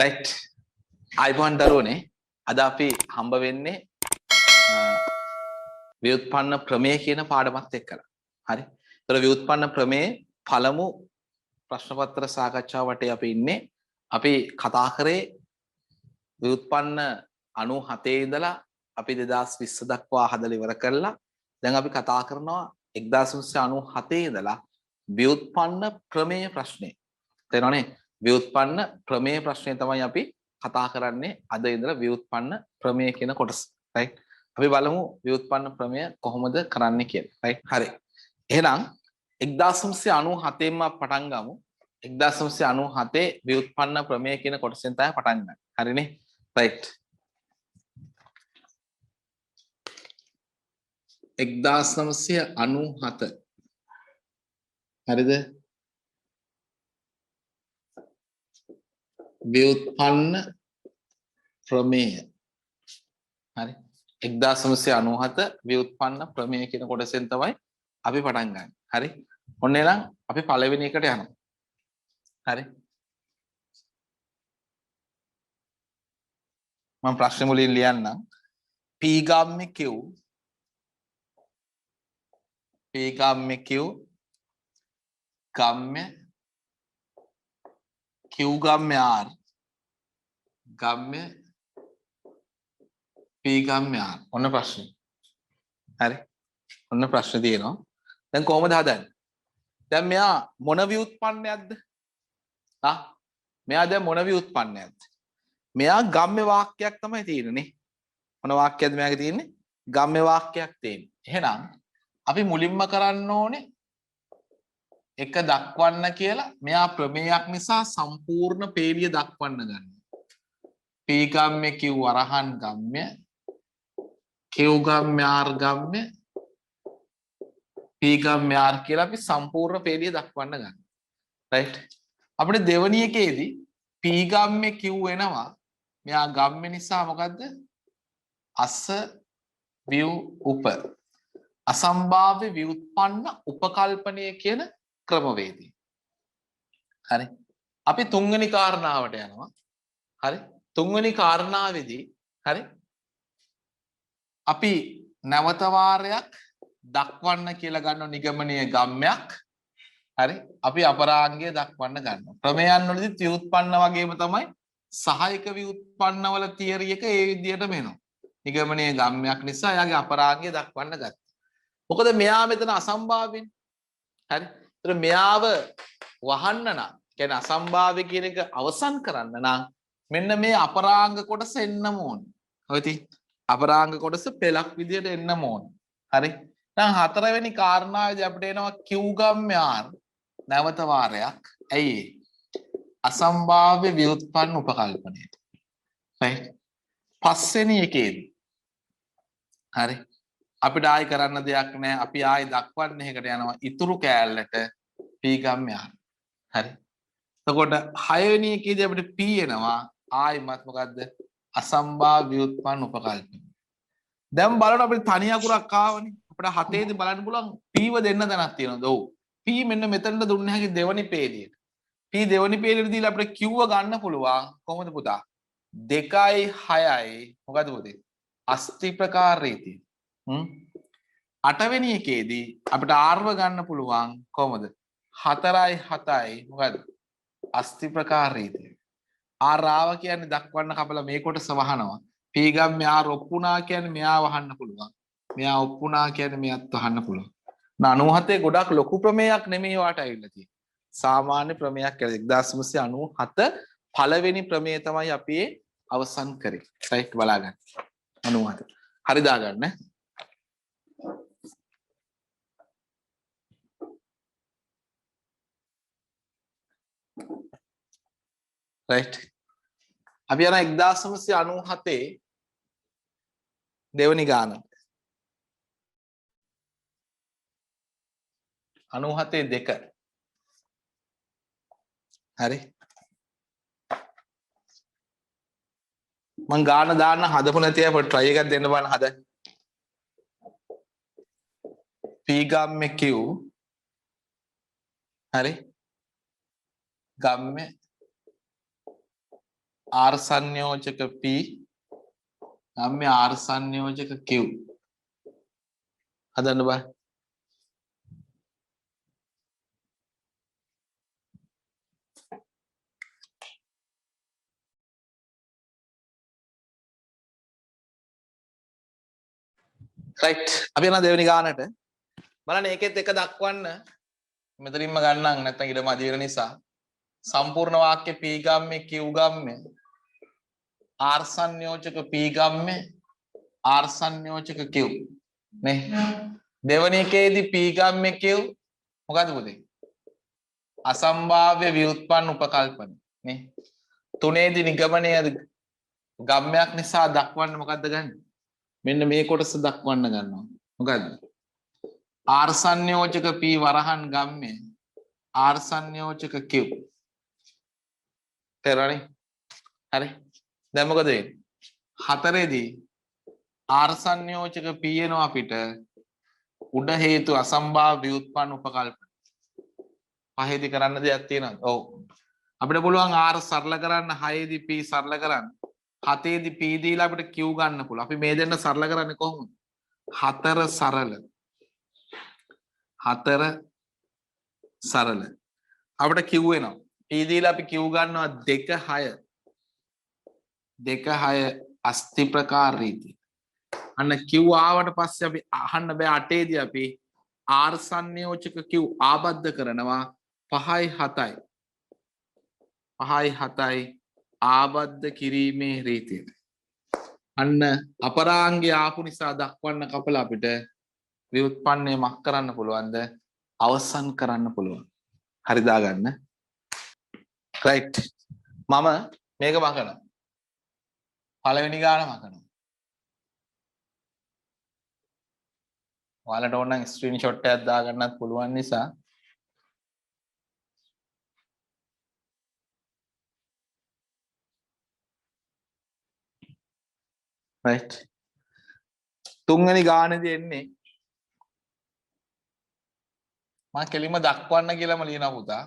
right අයිබෝන් දරුවනේ අද අපි හම්බ වෙන්නේ ව්‍යුත්පන්න ප්‍රමේය කියන පාඩමත් එක්කලා. හරි. ඒතර ව්‍යුත්පන්න ප්‍රමේය පළමු ප්‍රශ්න පත්‍ර සාකච්ඡාව වටේ අපි ඉන්නේ. අපි කතා කරේ ව්‍යුත්පන්න 97 ඉඳලා අපි 2020 දක්වා හදලා ඉවර කළා. දැන් අපි කතා කරනවා 1997 ඉඳලා ව්‍යුත්පන්න ප්‍රමේය ප්‍රශ්නේ. තේරෙනවනේ? ව්‍යුත්පන්න ප්‍රමේය ප්‍රශ්නේ තමයි අපි කතා කරන්නේ අද ඉඳලා ව්‍යුත්පන්න ප්‍රමේය කියන කොටස. right? අපි බලමු ව්‍යුත්පන්න ප්‍රමේය කොහොමද කරන්නේ කියලා. right? හරි. එහෙනම් 1997 න්ම පටන් ගමු. 1997 ව්‍යුත්පන්න ප්‍රමේය කියන කොටසෙන් තමයි පටන් ගන්න. හරිනේ? right. 1997 හරිද? ව්‍යුත්පන්න ප්‍රමේය. හරි. 1997 ව්‍යුත්පන්න ප්‍රමේය කියන කොටසෙන් තමයි අපි පටන් ගන්න. හරි. ඔන්න එහෙනම් අපි පළවෙනි එකට යනවා. හරි. මම ප්‍රශ්න මුලින් ලියන්නම්. P ගාම්මේ Q P ගාම්මේ Q ගාම්මේ Q ගාම්මේ R ගාම්මේ P ගාම්මේ R. ඔන්න ප්‍රශ්නේ. හරි. ඔන්න ප්‍රශ්න තියෙනවා. දැන් කොහොමද හදන්නේ? දැන් මෙයා මොන ව්‍යුත්පන්නයක්ද? මෙයා දැන් මොන ව්‍යුත්පන්නයක්ද? මෙයා ගම්ම්‍ය වාක්‍යයක් තමයි තියෙන්නේ. මොන වාක්‍යයක්ද මෙයාගේ තියෙන්නේ? ගම්ම්‍ය වාක්‍යයක් තියෙන්නේ. එහෙනම් අපි මුලින්ම කරන්න ඕනේ එක දක්වන්න කියලා. මෙයා ප්‍රමේයක් නිසා සම්පූර්ණ පේළිය දක්වන්න ගන්න. P ගම්ම්‍ය Q වරහන් ගම්ම්‍ය Q ගම්ම්‍ය R ගම්ම්‍ය P ගම්ම්‍ය R කියලා අපි සම්පූර්ණ පේළිය දක්වන්න ගන්න. right? අපිට දෙවෙනි එකේදී P ගම්ම්‍ය Q වෙනවා. මෙයා ගම්ම්‍ය නිසා මොකද්ද? අස ව්‍යු උප අසම්භාව්‍ය ව්‍යුත්පන්න උපකල්පනය කියන ක්‍රමවේදය. හරි. අපි තුන්වෙනි කාරණාවට යනවා. හරි. තුන්වෙනි කාරණාවේදී හරි අපි නැවත වාරයක් දක්වන්න කියලා ගන්න නිගමනීය ගම්මයක්. හරි. අපි අපරාංගය දක්වන්න ගන්නවා. ප්‍රමේයන් වලදී ව්‍යුත්පන්න වගේම තමයි සහායක ව්‍යුත්පන්නවල තියරි එක ඒ විදිහටම එනවා. නිගමනීය ගම්මයක් නිසා එයාගේ අපරාංගය දක්වන්න ගත්තා. මොකද මෙයා මෙතන අසම්භාව්‍යනේ. හරි. ඒතර මෙයාව වහන්න නම් කියන්නේ අසම්භාව්‍ය කියන එක අවසන් කරන්න නම් මෙන්න මේ අපරාංග කොටස එන්නම ඕනේ. හොයති අපරාංග කොටස පෙලක් විදියට එන්නම ඕනේ. හරි. දැන් හතරවෙනි කාරණාවේදී අපිට එනවා Q ගම්ම්‍ය R නැවත වාරයක්. ඇයි ඒ? අසම්භාව්‍ය ව්‍යුත්පන්න උපකල්පනය. right. පස්වෙනි එකේදී හරි අපිට ආයි කරන්න දෙයක් නැහැ. අපි ආයි දක්වන්න එකකට යනවා ඉතුරු කෑල්ලට P ගම්ම්‍ය R. හරි. එතකොට 6 වෙනි එකේදී අපිට P එනවා ආයිමත් මොකද්ද? අසම්භාව්‍ය ව්‍යුත්පන්න උපකල්පන. දැන් බලන්න අපිට තනි අකුරක් ආවනේ. අපිට 7 දී බලන්න පුළුවන් P ව දෙන්න තැනක් තියෙනවද? ඔව්. P මෙන්න මෙතනට දුන්න හැකි දෙවනි පේළියට. P දෙවනි පේළියට දීලා අපිට Q ව ගන්න පුළුවන්. කොහොමද පුතා? 2යි 6යි මොකද පුතේ? අස්ථි ප්‍රකාර රීතිය. 8 වෙනි එකේදී අපිට R ව ගන්න පුළුවන් කොහොමද? 4යි 7යි මොකද? අස්ථි ප්‍රකාර රීතිය. R ආව කියන්නේ දක්වන්න කපලා මේ කොටස වහනවා. P ගම්ම්‍ය R ඔප්පුනා කියන්නේ මෙයා වහන්න පුළුවන්. මෙයා ඔප්පුනා කියන්නේ මෙයත් වහන්න පුළුවන්. 97 ගොඩක් ලොකු ප්‍රමේයක් නෙමෙයි වාට ඇවිල්ලා තියෙන්නේ. සාමාන්‍ය ප්‍රමේයක් කියලා 1997 පළවෙනි ප්‍රමේය තමයි අපි අවසන් කරේ. right බලාගන්න. 97. හරි දාගන්න. right. අපි යන 1997 දෙවනි ගාන 97 2 හරි මං ගාන දාන්න හදපු නැති අය පොඩි try එකක් දෙන්න බලන්න හද P ගම්ම්‍ය Q හරි ගම්ම්‍ය R සංයෝජක P ගම්ම්‍ය R සංයෝජක Q හදන්න බෑ. රයිට් අපි යනවා දෙවෙනි ගානට. බලන්න ඒකෙත් එක දක්වන්න මෙතනින්ම ගන්නම් නැත්නම් ඊට මදි වෙන නිසා සම්පූර්ණ වාක්‍ය P ගම්ම්‍ය Q ගම්ම්‍ය R සංයෝජක P ගම්ම්‍ය R සංයෝජක Q නේ දෙවෙනි එකේදී P ගම්ම්‍ය Q මොකද්ද පුතේ අසම්භාව්‍ය ව්‍යුත්පන්න උපකල්පන නේ තුනේදී නිගමනය ගම්මයක් නිසා දක්වන්න මොකද්ද ගන්න මෙන්න මේ කොටස දක්වන්න ගන්නවා මොකද්ද R සංයෝජක P වරහන් ගම්මය R සංයෝජක Q තේරුණානේ හරි දැන් මොකද වෙන්නේ හතරේදී R සංයෝජක P එනවා අපිට උඩ හේතු අසම්භාව්‍ය ව්‍යුත්පන්න උපකල්පන පහේදී කරන්න දෙයක් තියෙනවද ඔව් අපිට පුළුවන් R සරල කරන්න 6 දී P සරල කරන්න 7 දී P දීලා අපිට Q ගන්න පුළුවන් අපි මේ දෙන්න සරල කරන්නේ කොහොමද 4 සරල 4 සරල අපිට Q එනවා P දීලා අපි Q ගන්නවා 2 6 2 6 අස්ති ප්‍රකාර රීතිය අන්න Q ආවට පස්සේ අපි අහන්න බෑ 8 දී අපි R සංයෝජක Q ආබද්ධ කරනවා 5යි 7යි 5යි 7යි ආබද්ධ කිරීමේ රීතිය අන්න අපරාංගය ආපු නිසා දක්වන්න කපලා අපිට ව්‍යුත්පන්නය මක් කරන්න පුළුවන්ද අවසන් කරන්න පුළුවන් හරි දාගන්න රයිට් මම මේක මකනවා පළවෙනි ගාන මකනවා ඔයාලට ඕන නම් ස්ක්‍රීන්ෂොට් එකක් දාගන්නත් පුළුවන් නිසා රයිට් තුන්වෙනි ගානේදී එන්නේ මම කෙලින්ම දක්වන්න කියලාම ලියනවා පුතා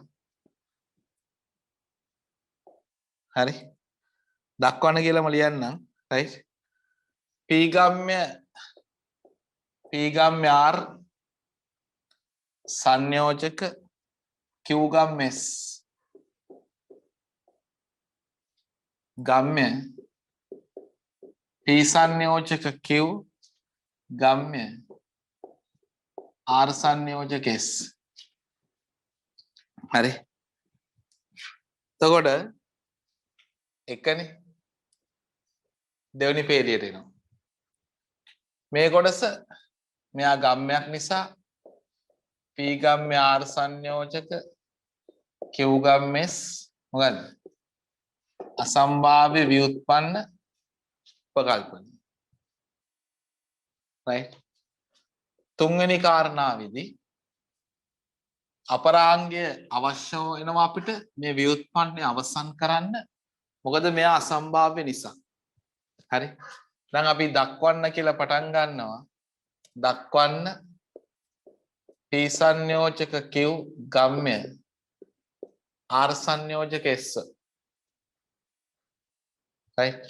හරි දක්වන්න කියලාම ලියන්නම් රයිට් P ගම්ම්‍ය R සංයෝජක Q ගම්ම්‍ය S ගම්ම්‍ය P සංයෝජක Q ගම්ම්‍ය R සංයෝජක S හරි එතකොට එකනේ දෙවෙනි පේලියට එනවා මේ කොටස මෙයා ගම්මයක් නිසා P ගම්ම්‍ය R සංයෝජක Q ගම්ම්‍ය S මොකද්ද අසම්භාව්‍ය ව්‍යුත්පන්න උපකල්පන right තුන්වෙනි කාරණාවේදී අපරාංගය අවශ්‍ය වෙනවා අපිට මේ ව්‍යුත්පන්නය අවසන් කරන්න මොකද මෙයා අසම්භාව්‍ය නිසා හරි දැන් අපි දක්වන්න කියලා පටන් ගන්නවා දක්වන්න P සංයෝජක Q ගම්ම්‍ය R සංයෝජක S right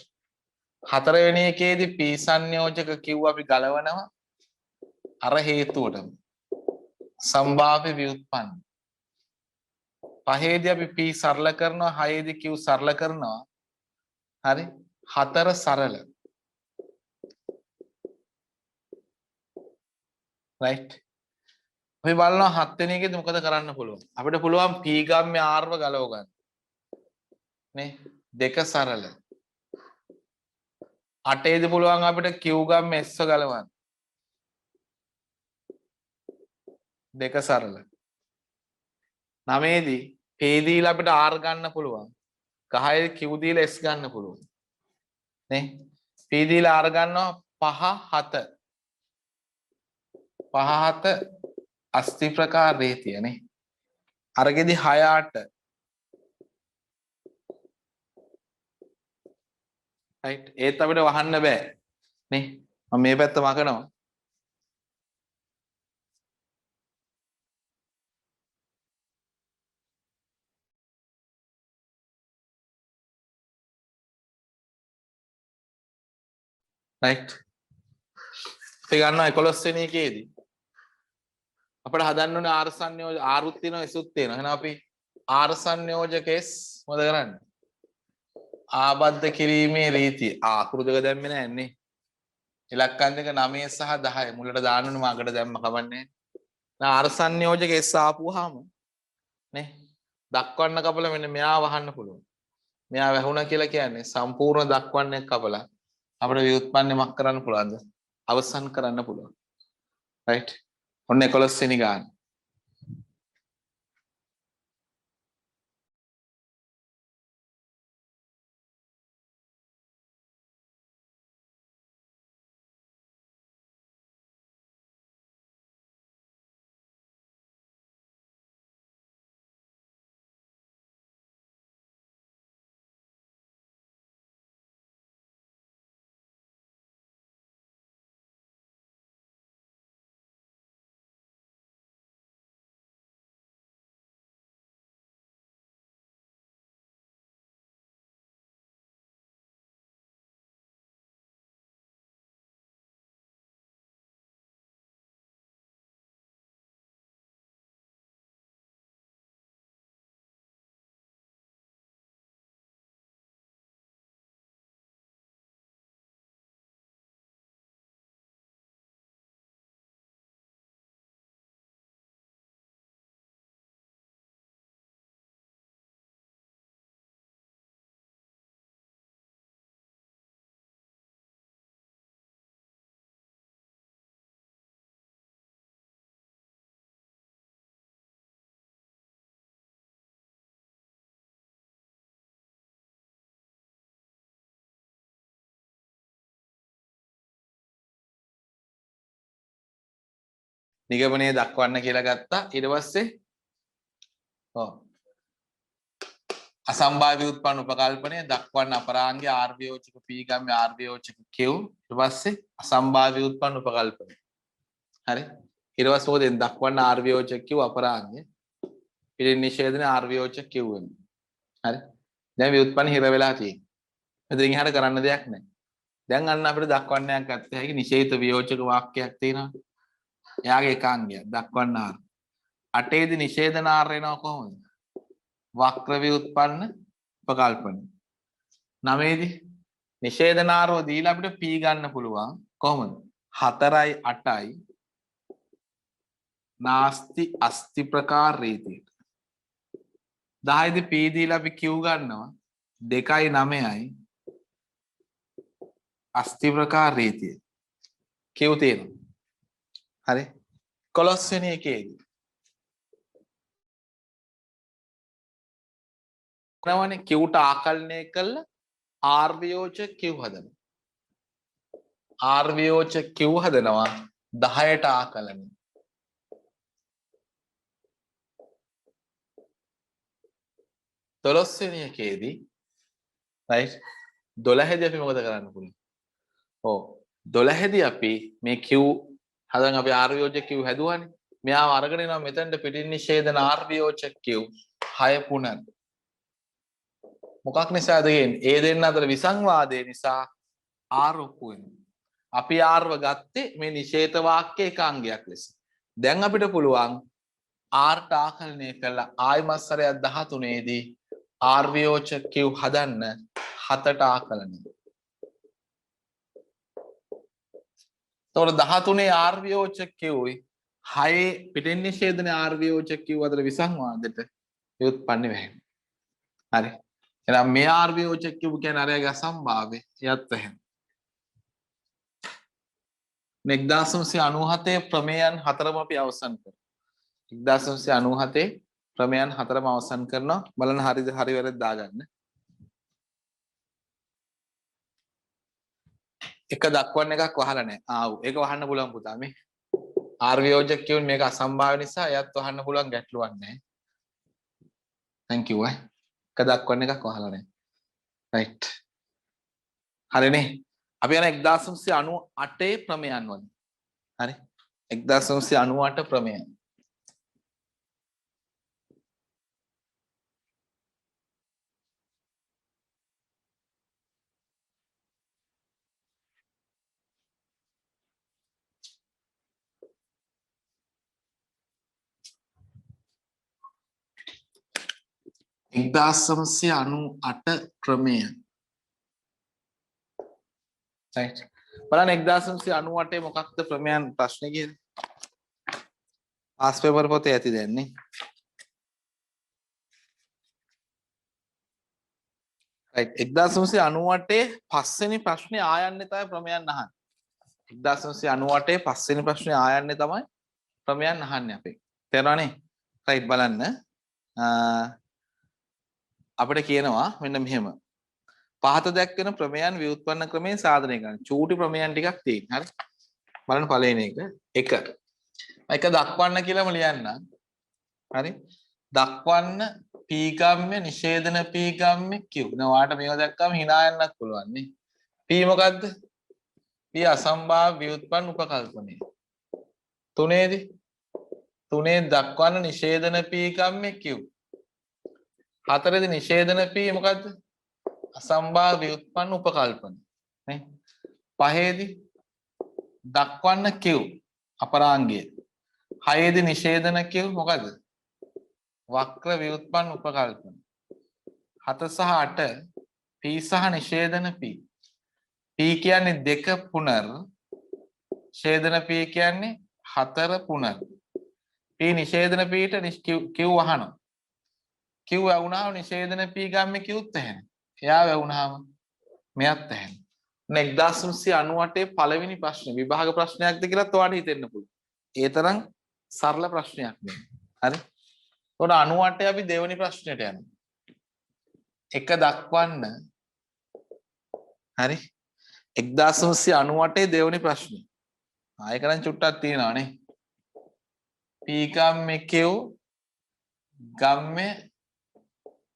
හතරවෙනි එකේදී P සංයෝජක Q අපි ගලවනවා අර හේතුවටම සම්භාව්‍ය ව්‍යුත්පන්න පහේදී අපි P සරල කරනවා හයේදී Q සරල කරනවා හරි හතර සරල right අපි බලනවා හත්වෙනි එකේදී මොකද කරන්න පුළුවන් අපිට පුළුවන් P ගම්ම්‍ය R ව ගලව ගන්න නේ දෙක සරල අටේදී පුළුවන් අපිට Q ගම්ම්‍ය S ව ගලවන්න දෙක සරල නවයේදී P දීලා අපිට R ගන්න පුළුවන් 10 Q දීලා S ගන්න පුළුවන් නේ P දීලා R ගන්නවා 5 7 5 7 අස්ති ප්‍රකාර රීතිය නේ අරගෙදි 6 8 right ඒත් අපිට වහන්න බෑ නේ මම මේ පැත්ත මකනවා right අපි ගන්නවා 11 වෙනි එකේදී අපිට හදන්න ඕනේ ආර සංයෝජක ආරුත් තියෙනවා එසුත් තියෙනවා එහෙනම් අපි ආර සංයෝජක S මොකද කරන්නේ ආබද්ධ කිරීමේ රීතිය ආකෘති දෙක දැම්මේ නැන්නේ ඉලක්කම් දෙක 9 සහ 10 මුලට දාන්න ඕනේ මාකට දැම්ම කවන්නේ නැහැ ආර සංයෝජක S ආපුවාම නේ දක්වන්න කපල මෙන්න මෙයා වහන්න පුළුවන් මෙයා වැහුණා කියලා කියන්නේ සම්පූර්ණ දක්වන්නේ කපලා අපිට ව්‍යුත්පන්නයක් කරන්න පුළුවන්ද අවසන් කරන්න පුළුවන් right ඔන්න 11 වෙනි ගාන නිගමනයේ දක්වන්න කියලා ගත්තා ඊට පස්සේ ඔව් අසම්භාව්‍ය උත්පන්න උපකල්පනය දක්වන්න අපරාංගයේ R වියෝජක P ගම්මේ R වියෝජක Q ඊට පස්සේ අසම්භාව්‍ය උත්පන්න උපකල්පනය හරි ඊට පස්සේ මොකද දක්වන්න R වියෝජක Q අපරාංගය පිළින් නිෂේධන R වියෝජක Q වෙනවා හරි දැන් ව්‍යුත්පන්න හිර වෙලා තියෙනවා මෙතනින් එහාට කරන්න දෙයක් නැහැ දැන් අන්න අපිට දක්වන්නයක් ගත්ත හැකි නිෂේධ වියෝජක වාක්‍යයක් තියෙනවා එයාගේ එකාංගයක් දක්වන්න R 8 දී නිෂේධන R වෙනවා කොහොමද වක්‍ර ව්‍යුත්පන්න උපකල්පන 9 දී නිෂේධනාරෝ දීලා අපිට P ගන්න පුළුවන් කොහොමද 4යි 8යි නාස්ති අස්ති ප්‍රකාර රීතියට 10 දී P දීලා අපි Q ගන්නවා 2යි 9යි අස්ති ප්‍රකාර රීතිය Q තියෙනවා හරි 11 වෙනි එකේදී නවනේ Qට ආකලනය කළා R වියෝජක Q හදනවා R වියෝජක Q හදනවා 10ට ආකලනය 12 වෙනි එකේදී right 12 දී අපි මොකද කරන්න පුළුවන් ඔව් 12 දී අපි මේ Q හදන් අපි R වියෝජක Q හැදුවානේ මෙයාව අරගෙන එනවා මෙතනට පිටින් නිෂේධන R වියෝජක Q 6 පුනන මොකක් නිසාද කියන්නේ ඒ දෙන්න අතර විසංවාදය නිසා R ඔප්පු වෙනවා අපි R ව ගත්තේ මේ නිෂේධ වාක්‍ය එකාංගයක් ලෙස දැන් අපිට පුළුවන් R ට ආකලනය කළා ආයිමත් සැරයක් 13 දී R වියෝජක Q හදන්න 7ට ආකලනය එතකොට 13 R වියෝජක Qයි 6 පිටින් නිෂේධන R වියෝජක Q අතර විසංවාදයට ව්‍යුත්පන්න වෙන්නේ හරි එහෙනම් මේ R වියෝජක Q කියන්නේ අරයාගේ අසම්භාව්‍ය යත් එහෙම 1997 ප්‍රමේයන් හතරම අපි අවසන් කරා 1997 ප්‍රමේයන් හතරම අවසන් කරනවා බලන්න හරිද හරි වැරද්ද දාගන්න එක දක්වන්න එකක් වහලා නැහැ ආව් ඒක වහන්න පුළුවන් පුතා මේ R වියෝජක Q මේක අසම්භාව්‍ය නිසා එයත් වහන්න පුළුවන් ගැටලුවක් නැහැ thank you එක දක්වන්න එකක් වහලා නැහැ right හරිනේ අපි යන 1998 ප්‍රමේයන් වලින් හරි 1998 ප්‍රමේයන් 1998 ක්‍රමය. right බලන්න 1998 මොකක්ද ප්‍රමේයන් ප්‍රශ්නේ කියන්නේ? පාස් පේපර් පොතේ ඇති දැන්නේ. right 1998 පස්වෙනි ප්‍රශ්නේ ආයන්නේ තමයි ප්‍රමේයන් අහන්නේ. 1998 පස්වෙනි ප්‍රශ්නේ ආයන්නේ තමයි ප්‍රමේයන් අහන්නේ අපේ. තේරෙනවනේ? right බලන්න. අපිට කියනවා මෙන්න මෙහෙම. පහත දැක්වෙන ප්‍රමේයන් ව්‍යුත්පන්න ක්‍රමයෙන් සාධනය කරන්න. චූටි ප්‍රමේයන් ටිකක් තියෙන. හරි. බලන්න පළවෙනි එක. එක දක්වන්න කියලාම ලියන්න. හරි. දක්වන්න පීගම්ම්‍ය නිෂේධන පීගම්ම්‍ය Q. දැන් ඔයාලට මේවා දැක්කම hina යන්නත් පුළුවන් නේ. P මොකද්ද? P අසම්භාව්‍ය ව්‍යුත්පන්න උපකල්පනය. තුනේදී දක්වන්න නිෂේධන පීගම්ම්‍ය Q. හතරේදී නිෂේධන P මොකද්ද? අසම්භාව්‍ය ව්‍යුත්පන්න උපකල්පන නේ. පහේදී දක්වන්න Q අපරාංගය. හයේදී නිෂේධන Q මොකද්ද? වක්‍ර ව්‍යුත්පන්න උපකල්පන. 7 සහ 8 P සහ නිෂේධන P. P කියන්නේ 2 පුනර්, ඡේදන P කියන්නේ 4 පුනර්. P නිෂේධන P ට Q අහනවා. Q වුණාම නිෂේධන P ගම්මේ Qත් ඇහෙනවා. එයා වැවුනහම මෙයත් ඇහෙනවා. 1998 පළවෙනි ප්‍රශ්නේ විභාග ප්‍රශ්නයක්ද කියලාත් ඔයාලට හිතෙන්න පුළුවන්. ඒ තරම් සරල ප්‍රශ්නයක් නෙමෙයි. හරි. එතකොට 98 අපි දෙවෙනි ප්‍රශ්නෙට යනවා. එක දක්වන්න. හරි. 1998 දෙවෙනි ප්‍රශ්නේ. ආයෙ කරන් චුට්ටක් තියෙනවා නේ. P ගම්මේ Q ගම්මේ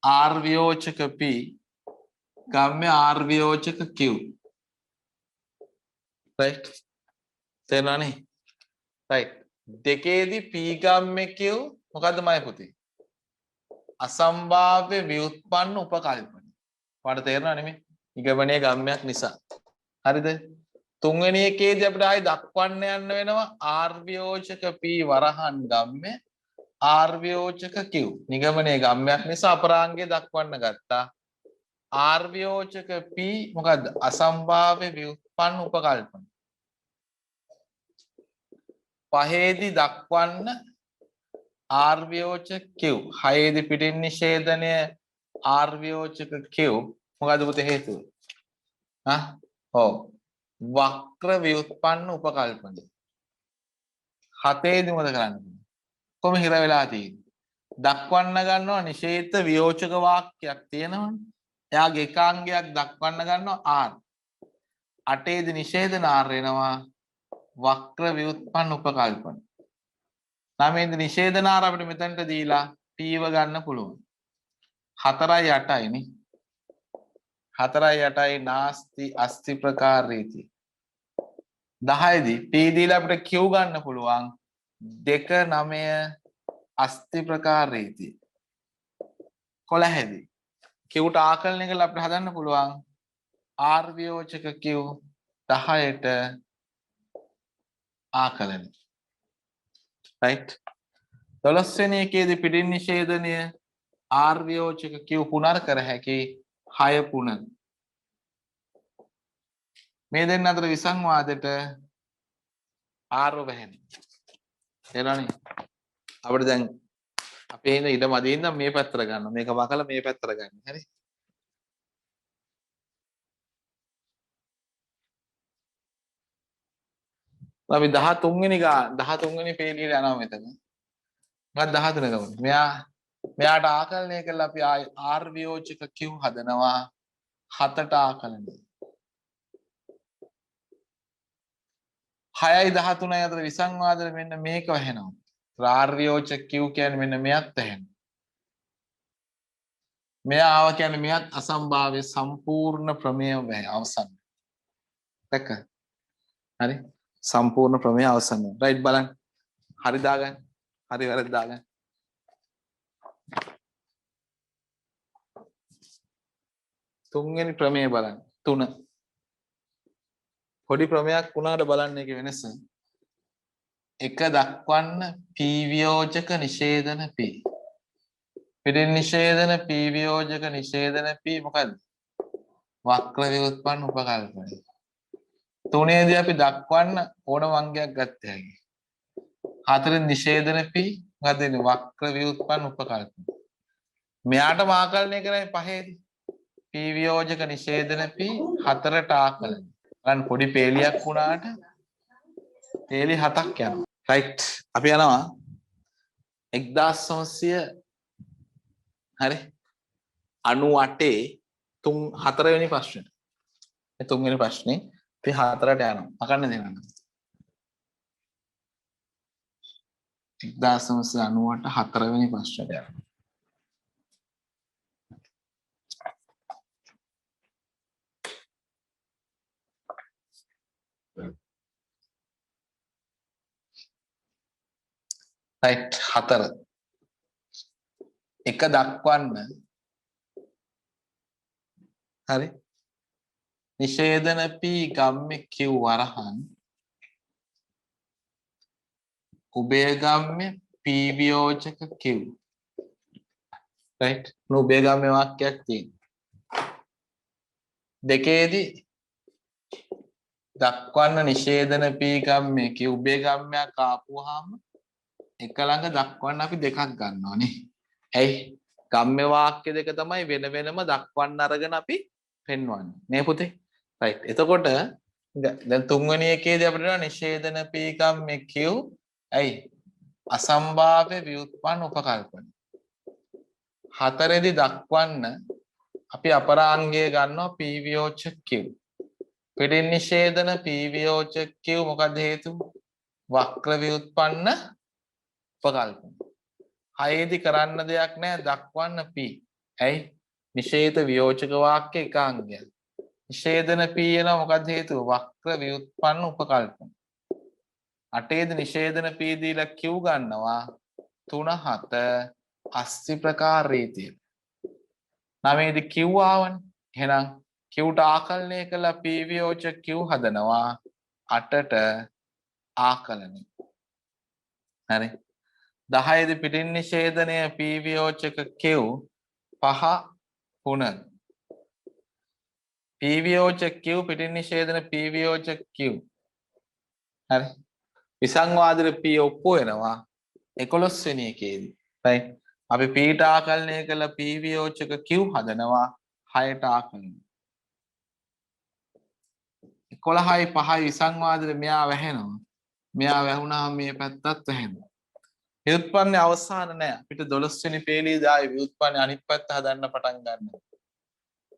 R වියෝජක P ගම්ම්‍ය R වියෝජක Q. right තේරෙනවනේ? right දෙකේදී P ගම්ම්‍ය Q මොකද්ද මයි පුතේ? අසම්භාව්‍ය ව්‍යුත්පන්න උපකල්පන. ඔයාලට තේරෙනවනේ මේ නිගමනීය ගම්මයක් නිසා. හරිද? තුන්වෙනි එකේදී අපිට ආයි දක්වන්න යන්න වෙනවා R වියෝජක P වරහන් ගම්ම්‍ය R වියෝජක Q. නිගමනීය ගම්මයක් නිසා අපරාංගය දක්වන්න ගත්තා. R වියෝජක P මොකද්ද? අසම්භාව්‍ය ව්‍යුත්පන්න උපකල්පන. පහේදී දක්වන්න R වියෝජක Q. හයේදී පිටින් නිෂේධනය R වියෝජක Q. මොකද්ද පුතේ හේතුව? ඔව්. වක්‍ර ව්‍යුත්පන්න උපකල්පන. හතේදී මොකද කරන්නේ? කොහොම හිර වෙලා තියෙන්නේ? දක්වන්න ගන්නවා නිෂේධ වියෝජක වාක්‍යයක් තියෙනවනේ. එයාගේ එකාංගයක් දක්වන්න ගන්නවා R. 8 දී නිෂේධන R එනවා වක්‍ර ව්‍යුත්පන්න උපකල්පන. 9 දී නිෂේධන R අපිට මෙතනට දීලා P ව ගන්න පුළුවන්. 4යි 8යි නේ. 4යි 8යි නාස්ති අස්ති ප්‍රකාර රීති. 10 දී P දීලා අපිට Q ගන්න පුළුවන්. 2 9 අස්ති ප්‍රකාර රීති. 11 දී Qට ආකලනය කරලා අපිට හදන්න පුළුවන් R වියෝජක Q 10ට ආකලනය. right 12 වෙනි එකේදී පිටින් නිෂේධනය R වියෝජක Q පුනර් කර හැකි 6 පුනර්. මේ දෙන්න අතර විසංවාදයට R වැහෙනවා. එනවනේ. අපිට දැන් අපේ ඉන්න ඉඩ මදි ඉඳන් මේ පැත්තට ගන්න. මේක වකලා මේ පැත්තට ගන්න. හරි. අපි 13 වෙනි පේලියට යනවා මෙතන. මොකක්ද 13 ගමන. මෙයාට ආකලනය කරලා අපි R වියෝජක Q හදනවා 7ට ආකලනය. 6යි 13යි අතර විසංවාදයට මෙන්න මේක වැහෙනවා. R වියෝජක Q කියන්නේ මෙන්න මෙයත් ඇහෙනවා. මෙයා ආව කියන්නේ මෙයත් අසම්භාව්‍ය සම්පූර්ණ ප්‍රමේය අවසන්. දැක්ක? හරි? සම්පූර්ණ ප්‍රමේය අවසන්. රයිට් බලන්න. හරි දාගන්න. හරි වැරදි දාගන්න. තුන්වෙනි ප්‍රමේය බලන්න. 3. පොඩි ප්‍රමේයක් වුණාට බලන්න ඒකේ වෙනස. එක දක්වන්න P වියෝජක නිෂේධන P. P පිටින් නිෂේධන p වියෝජක නිෂේධන p මොකද්ද? වක්‍ර ව්‍යුත්පන්න උපකල්පනය. තුනේදී අපි දක්වන්න ඕන වංගයක් ගත්ත හැකි. හතරෙන් නිෂේධන p මොකද වෙන්නේ? වක්‍ර ව්‍යුත්පන්න උපකල්පනය. මෙයාට ආකලනය කරන්නේ පහේදී. p වියෝජක නිෂේධන p හතරට ආකලනය. ගන්න පොඩි පේලියක් වුණාට පේලි 7ක් යනවා. රයිට්. අපි යනවා 1900 හරි 98 4වෙනි ප්‍රශ්නෙට. මේ 3වෙනි ප්‍රශ්නේ අපි 4ට යනවා. අකන්න දෙන්න. 1998 4වෙනි ප්‍රශ්නයට යනවා. රයිට් 4 එක දක්වන්න හරි නිෂේධන p ගම්ම්‍ය q වරහන් උභයගම්ම්‍ය p වියෝජක q රයිට් උභයගම්ම්‍ය වාක්‍යයක් තියෙනවා දෙකේදී දක්වන්න නිෂේධන p ගම්ම්‍ය q උභයගම්ම්‍යයක් ආපුවාම එක ළඟ දක්වන්න අපි දෙකක් ගන්නවා නේ. ඇයි? ගම්ම්‍ය වාක්‍ය දෙක තමයි වෙන වෙනම දක්වන්න අරගෙන අපි පෙන්වන්නේ. නේ පුතේ? රයිට්. එතකොට දැන් තුන්වෙනි එකේදී අපිට වෙනවා නිෂේධන p ගම්ම්‍ය q ඇයි? අසම්භාව්‍ය ව්‍යුත්පන්න උපකල්පන. හතරේදී දක්වන්න අපි අපරාංගය ගන්නවා p වියෝජක q. පිටින් නිෂේධන p වියෝජක q මොකද හේතුව? වක්‍ර ව්‍යුත්පන්න උපකල්පන. හයේදී කරන්න දෙයක් නැහැ දක්වන්න p. ඇයි? නිෂේධ වියෝජක වාක්‍ය එකාංගයක්. නිෂේධන p එනවා මොකද හේතුව? වක්‍ර ව්‍යුත්පන්න උපකල්පන. අටේදී නිෂේධන p දීලා q ගන්නවා 3 7 අස්ති ප්‍රකාර රීතිය. නවයේදී q ආවනේ. එහෙනම් q ට ආකලනය කළා p වියෝජක q හදනවා 8ට ආකලනය. හරි. 10 දී පිටින් නිෂේධනය p වියෝජක q 5 3 p වියෝජක q පිටින් නිෂේධන p වියෝජක q හරි විසංවාදයේ p ඔප්පු වෙනවා 11 වෙනි එකේදී right අපි p ට ආකලනය කළ p වියෝජක q හදනවා 6ට ආකලනය 11යි 5යි විසංවාදයේ මෙයා වැහෙනවා මෙයා වැහුණාම මේ පැත්තත් වැහෙනවා ව්‍යුත්පන්න අවසාන නැහැ අපිට 12 වෙනි පේළියේදී ආයේ ව්‍යුත්පන්න අනිත් පැත්ත හදන්න පටන් ගන්නවා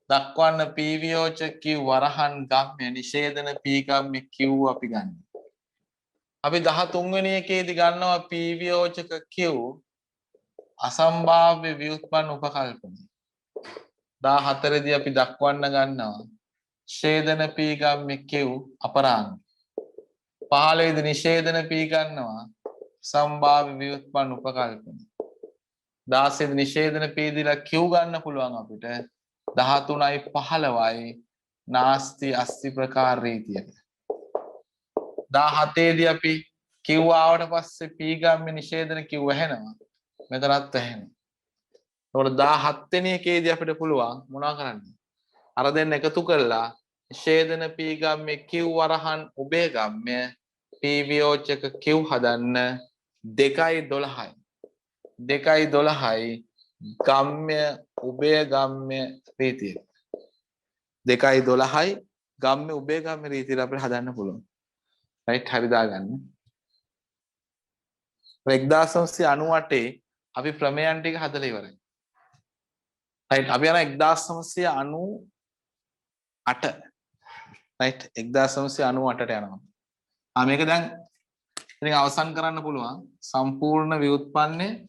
දක්වන්න p වියෝජක q වරහන් ගම්ම්‍ය නිෂේධන p ගම්ම්‍ය q අපි ගන්න. අපි 13 වෙනි එකේදී ගන්නවා p වියෝජක q අසම්භාව්‍ය ව්‍යුත්පන්න උපකල්පන. 14 දී අපි දක්වන්න ගන්නවා නිෂේධන p ගම්ම්‍ය q අපරාංග. 15 දී නිෂේධන p ගන්නවා සම්භාව්‍ය ව්‍යුත්පන්න උපකල්පන. 16 දී නිෂේධන p දීලා q ගන්න පුළුවන් අපිට 13යි 15යි නාස්ති අස්ති ප්‍රකාර රීතියට 17 දී අපි q ආවට පස්සේ p ගම්ම්‍ය නිෂේධන q වැහෙනවා මෙතනත් වැහෙනවා. ඒකට 17 වෙනි එකේදී අපිට පුළුවන් මොනවා කරන්න? අර දෙන්න එකතු කරලා නිෂේධන p ගම්ම්‍ය q වරහන් උභය ගම්ම්‍ය p වියෝජක q හදන්න 2.12යි 2.12යි ගම්ම්‍ය උභය ගම්ම්‍ය රීතිය 2.12යි ගම්ම්‍ය උභය ගම්ම්‍ය රීතියට අපිට හදන්න පුළුවන්. රයිට් හරි දාගන්න. 1998 අපි ප්‍රමේයන් ටික හදලා ඉවරයි. රයිට් අපි යන 1998 රයිට් 1998ට යනවා. මේක දැන් ඉතින් අවසන් කරන්න පුළුවන් සම්පූර්ණ ව්‍යුත්පන්නේ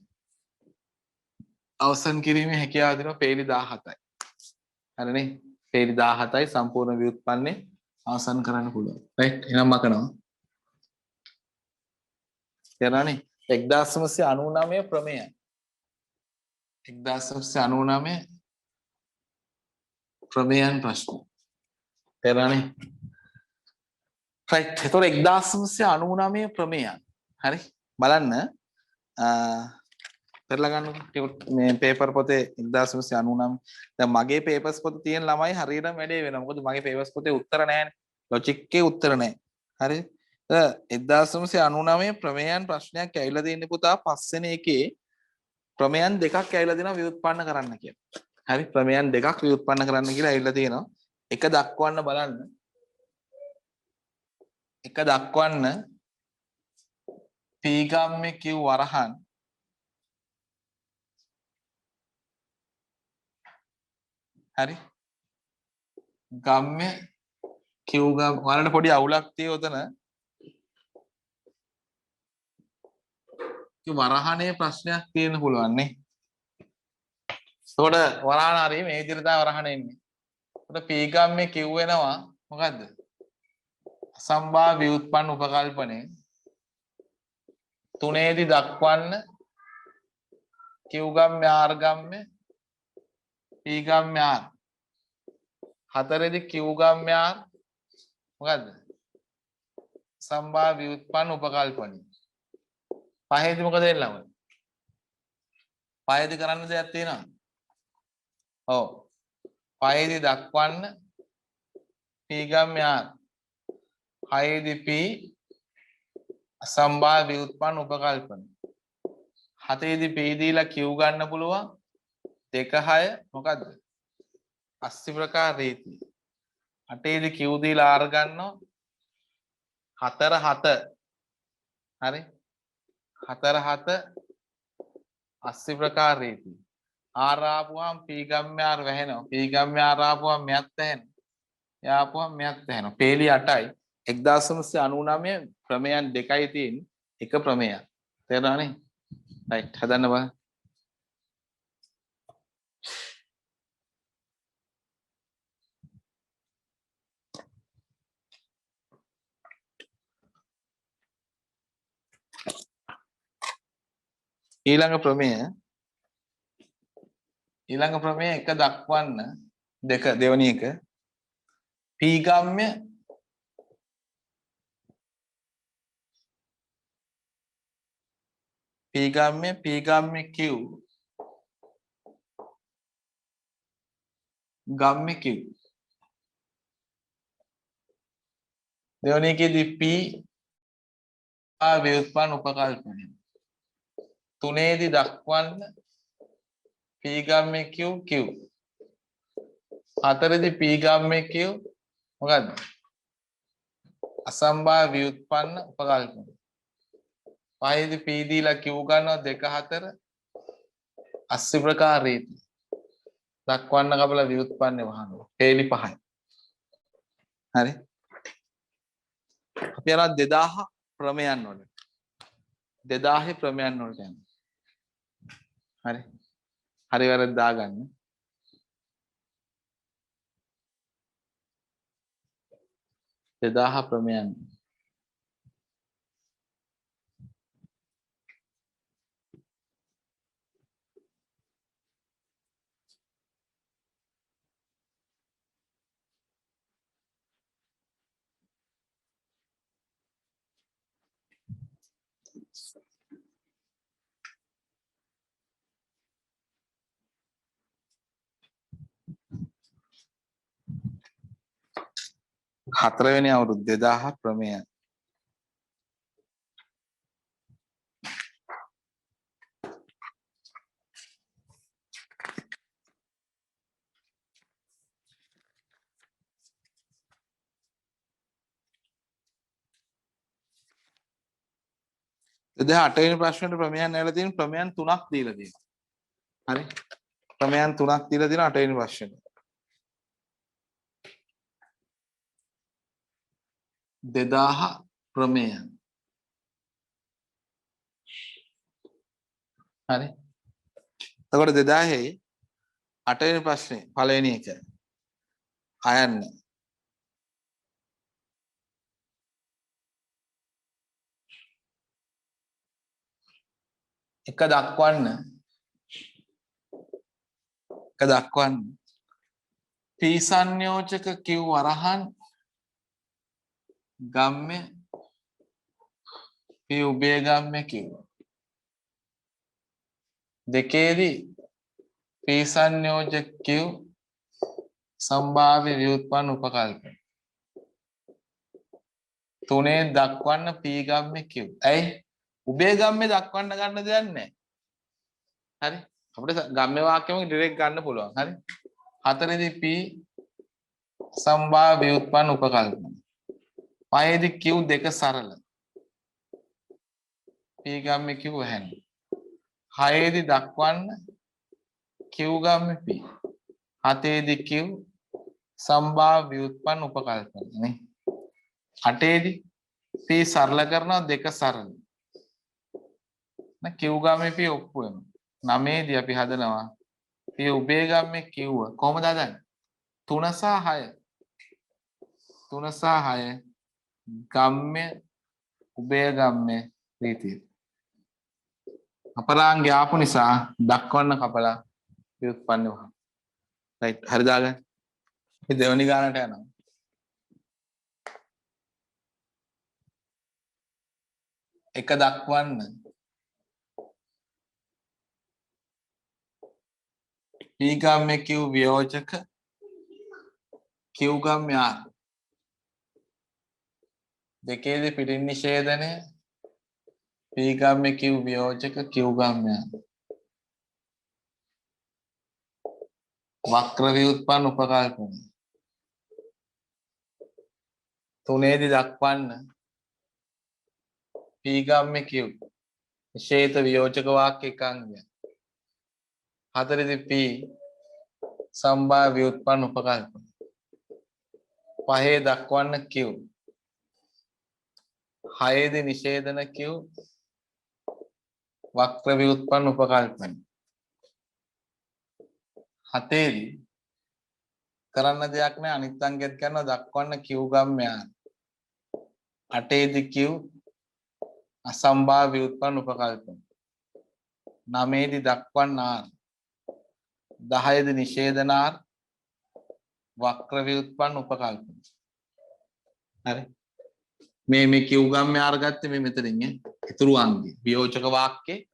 අවසන් කිරීමේ හැකියාව දෙනවා පේලි 17යි. හරිනේ? පේලි 17යි සම්පූර්ණ ව්‍යුත්පන්නේ අවසන් කරන්න පුළුවන්. රයිට් එහෙනම් මකනවා. තේරුණානේ? 1999 ප්‍රමේය. 1999 ප්‍රමේයන් ප්‍රශ්න. තේරුණානේ? රයිට්. ඒතකොට 1999 ප්‍රමේයන්. හරි? බලන්න කරලා ගන්නකො මේ පේපර් පොතේ 1999 දැන් මගේ පේපර්ස් පොත තියෙන ළමයි හරියටම වැඩේ වෙනවා මොකද මගේ පේපර්ස් පොතේ උත්තර නැහැනේ ලොජික් එකේ උත්තර නැහැ හරි 1999 ප්‍රමේයයන් ප්‍රශ්නයක් ඇවිල්ලා තියෙන්නේ පුතා පස්වෙනි එකේ ප්‍රමේයන් දෙකක් ඇවිල්ලා දෙනවා ව්‍යුත්පන්න කරන්න කියලා හරි ප්‍රමේයන් දෙකක් ව්‍යුත්පන්න කරන්න කියලා ඇවිල්ලා තියෙනවා එක දක්වන්න බලන්න එක දක්වන්න p ගම්මේ q වරහන් හරි ගම්මේ q ගම් වලට පොඩි අවුලක් තියෙයි උතන වරහනේ ප්‍රශ්නයක් තියෙන්න පුළුවන් නේ ඒකට වරහන හරි මේ විදිහට තමයි වරහන එන්නේ ඒකට p ගම්මේ q වෙනවා මොකද්ද අසම්භාව්‍ය ව්‍යුත්පන්න උපකල්පනය තුනේදී දක්වන්න q ගම්මේ r ගම්මේ p ගම්මේ r හතරේදී q ගම්මේ r මොකද්ද සම්භාව්‍ය ව්‍යුත්පන්න උපකල්පනය පහේදී මොකද වෙන්නේ ළමයි පහේදී කරන්න දෙයක් තියෙනවා ඔව් පහේදී දක්වන්න p ගම්මේ r හයේදී p අසම්භාව්‍ය ව්‍යුත්පන්න උපකල්පන හතේදී p දීලා q ගන්න පුළුවන් 2 6 මොකද්ද අස්ථි ප්‍රකාර රීතිය අටේදී q දීලා r ගන්නවා 4 7 හරි 4 7 අස්ථි ප්‍රකාර රීතිය r ආපුවම p ගම්මේ r වැහෙනවා p ගම්මේ r ආපුවම මෙයත් වැහෙනවා යාපුවම මෙයත් වැහෙනවා පේලි 8යි 1999 ප්‍රමේයන් දෙකයි තියෙන එක ප්‍රමේයක් තේරුණානේ රයිට් හදන්න බලන්න ඊළඟ ප්‍රමේය එක දක්වන්න දෙක දෙවනි එක p ගම්ම්‍ය q ගම්ම්‍ය q දෙවනි එකේදී p ව්‍යුත්පන්න උපකල්පනය තුනේදී දක්වන්න p ගම්ම්‍ය q q හතරේදී p ගම්ම්‍ය q මොකද්ද අසම්භාව්‍ය ව්‍යුත්පන්න උපකල්පනය පහේදී p දීලා q ගන්නවා 2 4 අස්ථි ප්‍රකාර රීති දක්වන්න කබල ව්‍යුත්පන්නේ වහනවා පේලි 5යි හරි අපි අර 2000 ප්‍රමේයන් වලට 2000 ප්‍රමේයන් වලට යනවා හරි හරි වැරද්ද දාගන්න 2000 ප්‍රමේයන් හතරවෙනි අවුරුදු 2000 ප්‍රමේයන් දැන් 8 වෙනි ප්‍රශ්නෙට ප්‍රමේයන් ඇවිල්ලා තියෙන ප්‍රමේයන් 3ක් දීලා තියෙනවා හරි ප්‍රමේයන් 3ක් දීලා තියෙනවා 8 වෙනි ප්‍රශ්නෙට 2000 ප්‍රමේයන් හරි එතකොට 2000 8 වෙනි ප්‍රශ්නේ පළවෙනි එක අයන්න එක දක්වන්න p සංයෝජක q වරහන් ගම්ම්‍ය p උභය ගම්ම්‍ය q දෙකේදී p සංයෝජක q සම්භාව්‍ය ව්‍යුත්පන්න උපකල්පන. තුනේ දක්වන්න p ගම්මේ q. ඇයි? උභය ගම්මේ දක්වන්න ගන්න දෙයක් නැහැ. හරි? අපිට ගම්මේ වාක්‍යෙම ඩිරෙක්ට් ගන්න පුළුවන්. හරි? හතරේදී p සම්භාව්‍ය ව්‍යුත්පන්න උපකල්පන. පහේදී q දෙක සරල. p ගම්මේ q වැහෙනවා. හයේදී දක්වන්න q ගම්මේ p. හතේදී q සම්භාව්‍ය ව්‍යුත්පන්න උපකල්පන නේ. අටේදී p සරල කරනවා දෙක සරල. q ගම්මේ p ඔප්පු වෙනවා. නවයේදී අපි හදනවා p උභය ගම්මේ q කොහොමද හදන්නේ? 3 සහ 6. 3 සහ 6 ගම්ම්‍ය උභය ගම්ම්‍ය රීතිය. අපරාංගය ආපු නිසා දක්වන්න කපලා ව්‍යුත්පන්න වහන. රයිට් හරි දාගන්න. අපි දෙවෙනි ගානට යනවා. එක දක්වන්න p ගම්ම්‍ය q වියෝජක q ගම්ම්‍ය r දෙකේදී පිටින් නිෂේධනය p ගම්ම්‍ය q වියෝජක q ගම්ම්‍ය r වක්‍ර ව්‍යුත්පන්න උපකල්පන. තුනේදී දක්වන්න p ගම්ම්‍ය q නිෂේධ වියෝජක වාක්‍ය එකාංගය. හතරේදී p සම්භාව්‍ය ව්‍යුත්පන්න උපකල්පන. පහේ දක්වන්න q. හයේදී නිෂේධන q වක්‍ර ව්‍යුත්පන්න උපකල්පන. හතේදී කරන්න දෙයක් නැහැ අනිත් අංකයත් කරනවා දක්වන්න q ගම්ම්‍ය r. අටේදී q අසම්භාව්‍ය ව්‍යුත්පන්න උපකල්පන. නවයේදී දක්වන්න r. දහයේදී නිෂේධන r වක්‍ර ව්‍යුත්පන්න උපකල්පන. හරි මේ q ගම්ම්‍ය r ගත්තේ මේ මෙතනින් ඉතුරු අංගය වියෝජක වාක්‍යයේ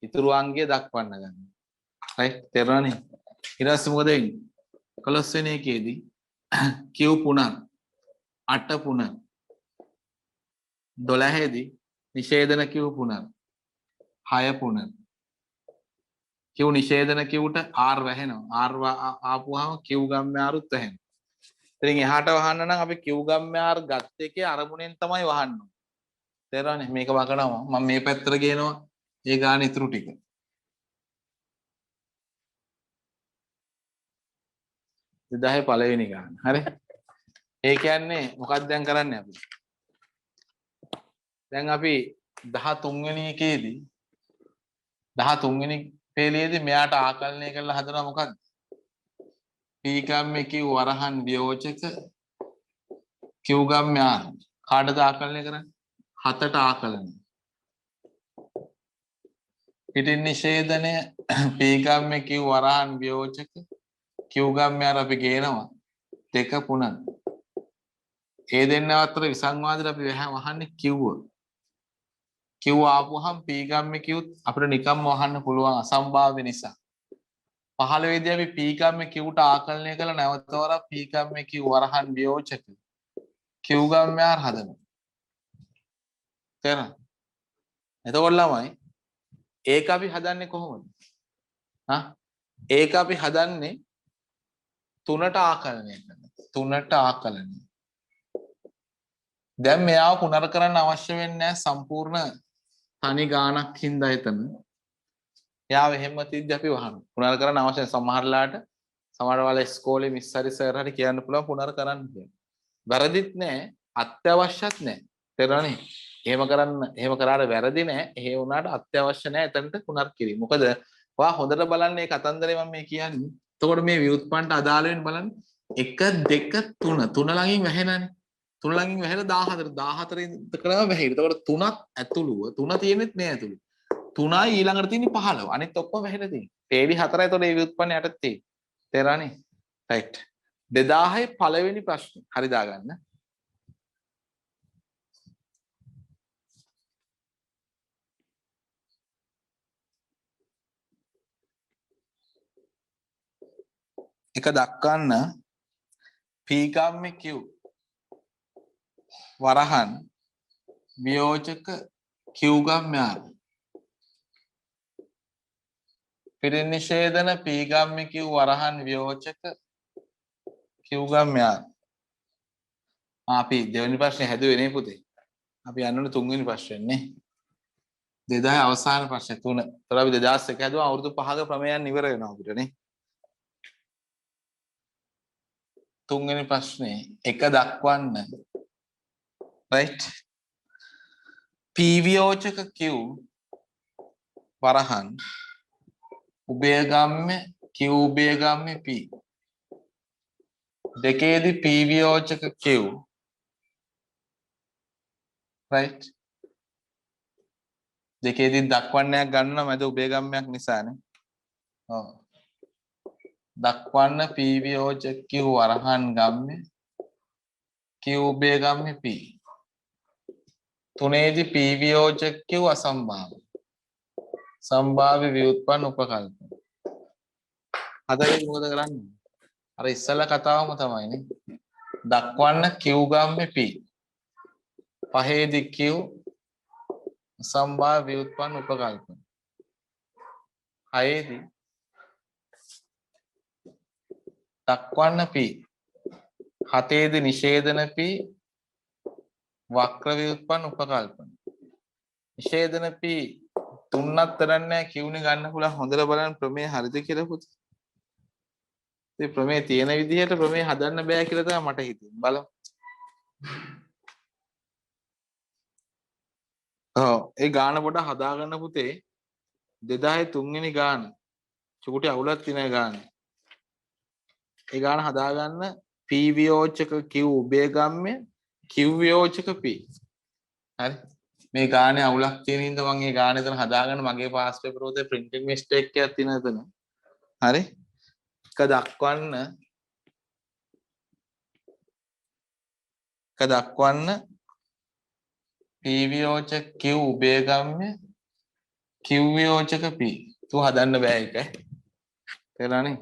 ඉතුරු අංගය දක්වන්න ගන්න. රයිට් තේරුණානේ? ඊට පස්සේ මොකද වෙන්නේ? 11 වෙනි එකේදී q පුනර් 8 පුනර් 12ේදී නිෂේධන q පුනර් 6 පුනර් q නිෂේධන qට r වැහෙනවා. r ආපුවාම q ගම්ම්‍ය r උත් වැහෙනවා. ඉතින් එහාට වහන්න නම් අපි q ගම්ම්‍ය r ගත්ත එකේ අරමුණෙන් තමයි වහන්න ඕනේ. තේරුණානේ? මේක වකනවා මම මේ පැත්තට ගේනවා ඒ ගාන ඉතුරු ටික. දෙදාහේ පළවෙනි ගාන. හරි? ඒ කියන්නේ මොකක්ද දැන් කරන්නේ අපි? දැන් අපි 13 වෙනි එකේදී 13 වෙනි පේලියේදී මෙයාට ආකලනය කරලා හදනවා මොකක්ද? p ගම්ම්‍ය q වරහන් වියෝජක q ගම්ම්‍ය r කාටද ආකලනය කරන්නේ? 7ට ආකලනය. පිටින් නිෂේධනය p ගම්ම්‍ය q වරහන් වියෝජක q ගම්ම්‍ය r අපි ගේනවා දෙක පුනක්. ඒ දෙන්න අතර විසංවාදයට අපි වහන්නේ q. q ආපුවහම p ගම්ම්‍ය q අපිට නිකම්ම වහන්න පුළුවන් අසම්භාව්‍ය නිසා. 15 දී අපි p ගම්ම්‍ය q ට ආකලනය කළා නැවත වරක් p ගම්ම්‍ය q වරහන් වියෝජක q ගම්ම්‍ය r හදනවා. තේරෙනවද? එතකොට ළමයි ඒක අපි හදන්නේ කොහොමද? ඒක අපි හදන්නේ 3ට ආකලනය කරනවා. 3ට ආකලනය. දැන් මෙයාව පුනර කරන්න අවශ්‍ය වෙන්නේ නැහැ සම්පූර්ණ තනි ගානක් හින්දා එතන. එයාව එහෙම තියද්දි අපි වහනවා. පුනර කරන්න අවශ්‍ය සමහරලාට සමහර වෙලාවට ඉස්කෝලේ මිස් හරි සර් හරි කියන්න පුළුවන් පුනර කරන්න කියලා. වැරදිත් නැහැ, අත්‍යවශ්‍යත් නැහැ. තේරුණානේ? එහෙම කරාට වැරදි නැහැ. එහෙ වුණාට අත්‍යවශ්‍ය නැහැ එතනට පුනර් කිරීම. මොකද ඔයා හොඳට බලන්න මේ කතන්දරේ මම මේ කියන්නේ. එතකොට මේ ව්‍යුත්පන්නට අදාළ වෙන බලන්න 1 2 3 3 ළඟින් වැහෙනනේ. 3 ළඟින් වැහෙලා 14 14 කරා වැහෙයි. එතකොට 3ක් ඇතුළුව 3 තියෙනෙත් මේ ඇතුළු. 3යි ඊළඟට තියෙන්නේ 15. අනිත් ඔක්කොම වැහෙලා තියෙන්නේ. තේවි 4යි. එතකොට මේ ව්‍යුත්පන්න යටත් තියෙන්නේ. තේරෙනවනේ? රයිට්. 2000 පළවෙනි ප්‍රශ්නේ. හරි දාගන්න. එක දක්වන්න p ගම්මේ q වරහන් වියෝජක q ගම්මේ r පිරිනිෂේධන p ගම්මේ q වරහන් වියෝජක q ගම්මේ r අපි දෙවෙනි ප්‍රශ්නේ හැදුවේ නේ පුතේ අපි යන්න ඕනේ තුන්වෙනි ප්‍රශ්නේ නේ 2000 අවසාන ප්‍රශ්නේ 3. ඒතර අපි 2001 හැදුවා අවුරුදු 5ක ප්‍රමේයයන් ඉවර වෙනවා අපිට නේ. තුන්වෙනි ප්‍රශ්නේ එක දක්වන්න. right? p වියෝජක q වරහන් උභයගම්ම්‍ය q උභයගම්ම්‍ය p දෙකේදී p වියෝජක q right? දෙකේදී දක්වන්නයක් ගන්නවා මැද උභයගම්මයක් නිසානේ. ඔව්. දක්වන්න p වියෝජක q වරහන් ගම්ම්‍ය q උභයගම්ම්‍ය p. තුනේදී p වියෝජක q අසම්භාව්‍ය. සම්භාව්‍ය ව්‍යුත්පන්න උපකල්පන. හතරේදී මොකද කරන්නේ? අර ඉස්සලා කතාවම තමයිනේ. දක්වන්න q ගම්ම්‍ය p. පහේදී q සම්භාව්‍ය ව්‍යුත්පන්න උපකල්පන. හයේදී දක්වන්න p. හතේදී නිෂේධන p වක්‍ර ව්‍යුත්පන්න උපකල්පන. නිෂේධන p තුන්නක් තරන්නේ q නේ ගන්න පුළුවන් හොඳට බලන්න ප්‍රමේය හරිද කියලා පුතේ. මේ ප්‍රමේය තියෙන විදිහට ප්‍රමේය හදන්න බෑ කියලා තමයි මට හිතෙන්නේ. බලමු. ඔව් ඒ ගාන පොඩ හදාගන්න පුතේ 2003 වෙනි ගාන චුකුටි අවුලක් තියෙන ගාන. ඒ ගාන හදාගන්න p වියෝජක q උභයගම්ම්‍ය q වියෝජක p. හරි. මේ ගානේ අවුලක් තියෙන හින්දා මම මේ ගාන එතන හදාගන්න මගේ පාස් පේපර් උතේ printing mistake එකක් තියෙනවා එතන. හරි. එක දක්වන්න p වියෝජක q උභයගම්ම්‍ය q වියෝජක p. තු හදන්න බෑ ඒක. තේරෙනවනේ?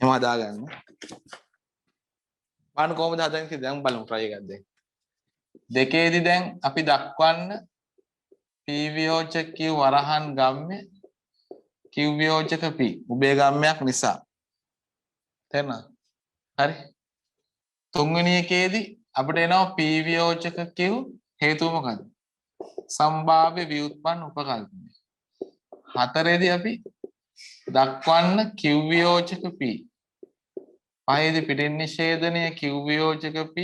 එහෙම හදාගන්න. බලන්න කොහොමද හදන්නේ කියලා දැන් බලමු try එකක් දැන්. දෙකේදී දැන් අපි දක්වන්න p වියෝජක q වරහන් ගම්ම්‍ය q වියෝජක p උභයගම්මයක් නිසා. තේරුණාද? හරි. තුන්වෙනි එකේදී අපිට එනවා p වියෝජක q හේතුව මොකද්ද? සම්භාව්‍ය ව්‍යුත්පන්න උපකල්පනය. හතරේදී අපි දක්වන්න q වියෝජක p. පහේදී පිටින් නිෂේධනය q වියෝජක p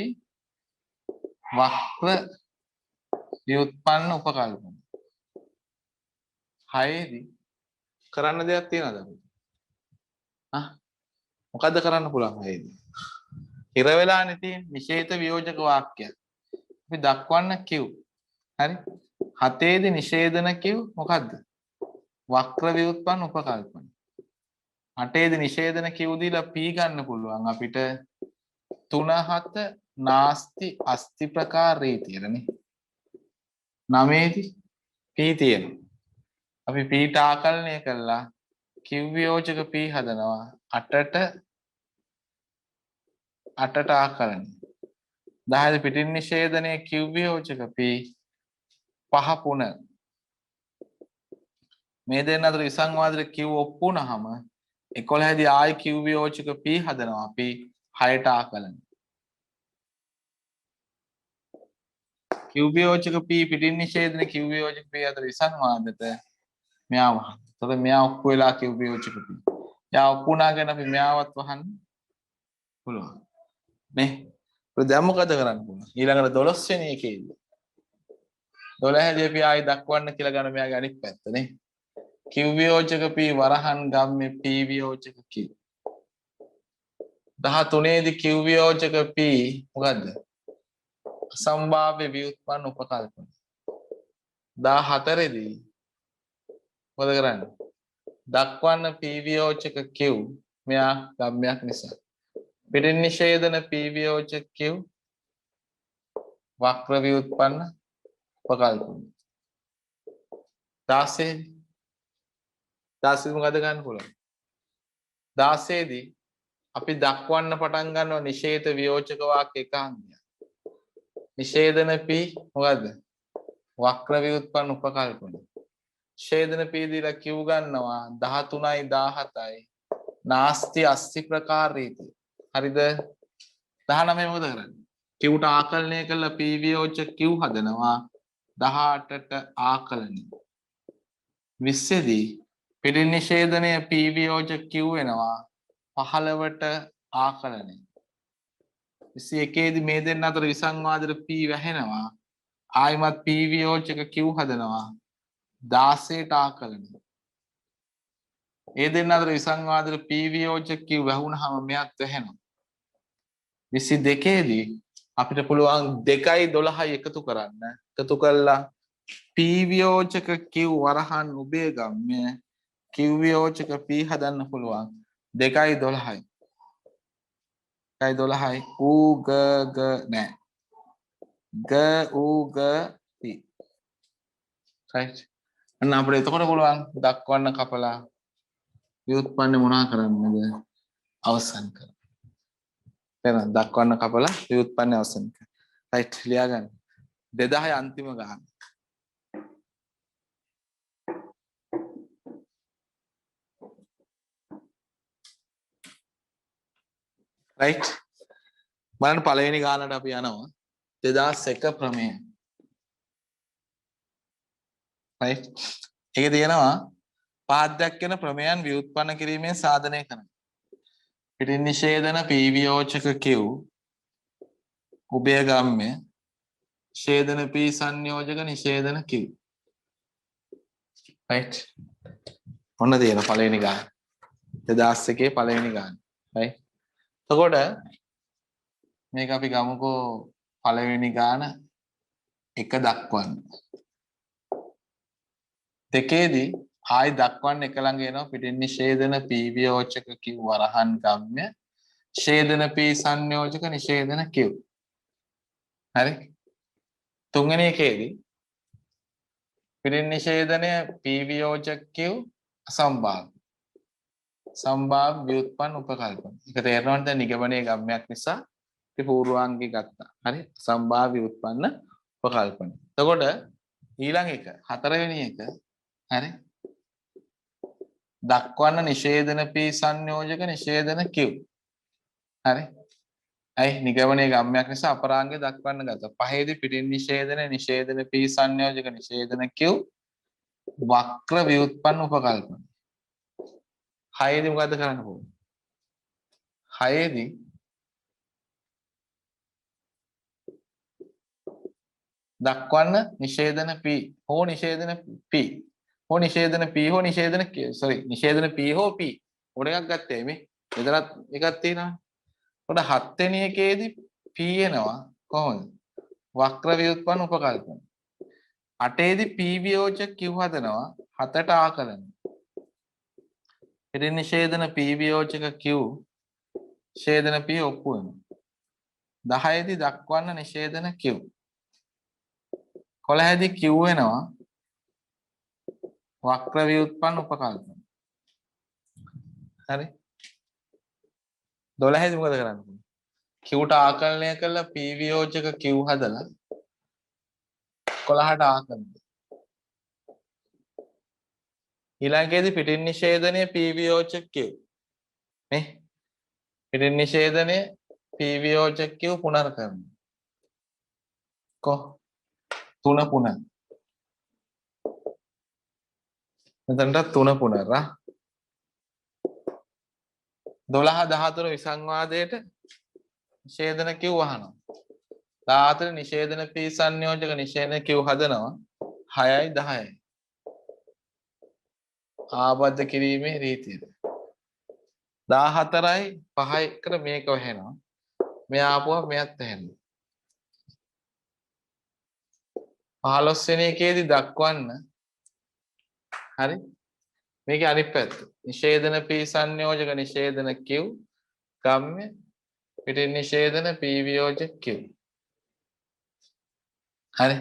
වක්‍ර ව්‍යුත්පන්න උපකල්පන. හයේදී කරන්න දෙයක් තියෙනවද අපිට? මොකද්ද කරන්න පුළුවන් හයේදී? හිර වෙලානේ තියෙන්නේ නිෂේධ වියෝජක වාක්‍යයක්. අපි දක්වන්න q. හරි? හතේදී නිෂේධන q මොකද්ද? වක්‍ර ව්‍යුත්පන්න උපකල්පන. අටේදී නිෂේධන q දීලා p ගන්න පුළුවන් අපිට 3 7 නාස්ති අස්ති ප්‍රකාර රීතියනේ. 9ේදී p තියෙනවා. අපි p ට ආකලනය කළා q වියෝජක p හදනවා 8ට ආකලනය. 10 පිටින් නිෂේධනය q වියෝජක p 5 පුන. මේ දෙන්න අතර විසංවාදයට q ඔප්පු වුණාම 11 දී ආයි q වියෝජක p හදනවා අපි 6ට ආකලනය. q වියෝජක p පිටින් නිෂේධන q වියෝජක p අතර විසංවාදයට මෙයාව. එතකොට මෙයා ඔප්පු වෙලා q වියෝජක p. යා ඔප්පු වුණාගෙන අපි මෙයාවත් වහන්න පුළුවන්. නේ? දැන් මොකද කරන්න පුළුවන්? ඊළඟට 12 වෙනි එකේදී 12 දී අපි ආයි දක්වන්න කියලා ගන්න මෙයාගේ අනිත් පැත්ත නේ. q වියෝජක p වරහන් ගම්ම්‍ය p වියෝජක q. 13 දී q වියෝජක p මොකද්ද? අසම්භාව්‍ය ව්‍යුත්පන්න උපකල්පන. 14 දී මොකද කරන්නේ? දක්වන්න p වියෝජක q මෙයා ගම්මයක් නිසා. පිටින් නිෂේධන p වියෝජක q වක්‍ර ව්‍යුත්පන්න උපකල්පන. 16 16 මොකද ගන්න පුළුවන් 16 දී අපි දක්වන්න පටන් ගන්නවා නිෂේධ වියෝජක වාක්‍ය එකාංගය නිෂේධන p මොකද්ද වක්‍ර ව්‍යුත්පන්න උපකල්පන ඡේදන p දීලා q ගන්නවා 13යි 17යි නාස්ති අස්ති ප්‍රකාර රීති හරිද 19 මොකද කරන්නේ q ට ආකලනය කළා p වියෝජක q හදනවා 18ට ආකලනය 20 දී පිළින් නිෂේධනය p වියෝජක q වෙනවා 15ට ආකලනය 21 දී මේ දෙන්න අතර විසංවාදයට p වැහෙනවා ආයිමත් p වියෝජක q හදනවා 16ට ආකලනය ඒ දෙන්න අතර විසංවාදයට p වියෝජක q වැහුණාම මෙයත් වැහෙනවා 22 දී අපිට පුළුවන් 2යි 12යි එකතු කරන්න එකතු කළා p වියෝජක q වරහන් උභයගම්ම්‍ය q වියෝජක p හදන්න පුළුවන් 2යි 12යි 2යි 12යි u g g නෑ g u g p right අන්න අපිට එතකොට පුළුවන් දක්වන්න කපලා ව්‍යුත්පන්න මොනවා කරන්නද අවසන් කරන්න එහෙනම් දක්වන්න කපලා ව්‍යුත්පන්න අවසන් කරන්න right ලියා ගන්න 2000 අන්තිම ගාන right බලන්න පළවෙනි ගානට අපි යනවා 2001 ප්‍රමේය right ඒකේ තියෙනවා පාදයක් වෙන ප්‍රමේයන් ව්‍යුත්පන්න කිරීමෙන් සාධනය කරන පිටින් නිෂේධන p වියෝජක q උභයගම්ම්‍ය ඡේදන p සංයෝජක නිෂේධන q right ඔන්න තියෙන පළවෙනි ගාන 2001 පළවෙනි ගාන right එතකොට මේක අපි ගමුකෝ පළවෙනි ගාන එක දක්වන්න දෙකේදී ආයි දක්වන්න එක ළඟ එනවා පිටින් නිෂේධන p වියෝජක q වරහන් ගම්ම්‍ය ඡේදන p සංයෝජක නිෂේධන q හරි තුන්වෙනි එකේදී පිටින් නිෂේධනය p වියෝජක q අසම්භාව්‍ය සම්භාව්‍ය ව්‍යුත්පන්න උපකල්පන ඒක තේරෙනවද දැන් නිගමනයේ ගම්මයක් නිසා අපි පූර්වාංගය ගත්තා හරි සම්භාව්‍ය ව්‍යුත්පන්න උපකල්පන එතකොට ඊළඟ එක හතරවෙනි එක හරි දක්වන්න නිෂේධන p සංයෝජක නිෂේධන q හරි අයි නිගමනයේ ගම්මයක් නිසා අපරාංගය දක්වන්න ගත්තා පහේදී පිටින් නිෂේධන p සංයෝජක නිෂේධන q වක්‍ර ව්‍යුත්පන්න උපකල්පන හයේදී මොකද්ද කරන්න ඕනේ හයේදී දක්වන්න නිෂේධන p හෝ නිෂේධන p හෝ නිෂේධන p හෝ නිෂේධන q sorry නිෂේධන p හෝ p උඩ එකක් ගත්තේ මේ මෙතනත් එකක් තියෙනවා උඩ හත් වෙනි එකේදී p එනවා කොහොමද වක්‍ර ව්‍යුත්පන්න උපකල්පන අටේදී p වියෝජක q හදනවා හතට ආකලන පිටින් නිෂේධන p වියෝජක q ඡේදන p ඔප්පු වෙනවා 10 දී දක්වන්න නිෂේධන q 11 දී q වෙනවා වක්‍ර ව්‍යුත්පන්න උපකල්පන හරි 12 දී මොකද කරන්නේ q ට ආකලනය කළා p වියෝජක q හදලා 11ට ආකලනය ඊළඟේදී පිටින් නිෂේධනය p වියෝජක q නේ පිටින් නිෂේධනය p වියෝජක q පුනර්කරණය කො තුන පුනර් මෙතනට තුන පුනර් 12 14 විසංවාදයට නිෂේධන q වහනවා 14 නිෂේධන p සංයෝජක නිෂේධන q හදනවා 6යි 10යි ආබද්ධ කිරීමේ රීතියද 14යි 5යි එකට මේක වැහෙනවා මෙයා ආපුවා මෙයත් වැහෙනවා 15 වෙනි එකේදී දක්වන්න හරි මේකේ අනිත් පැත්ත නිෂේධන p සංයෝජක නිෂේධන q ගම්ම්‍ය පිටින් නිෂේධන p වියෝජක q හරි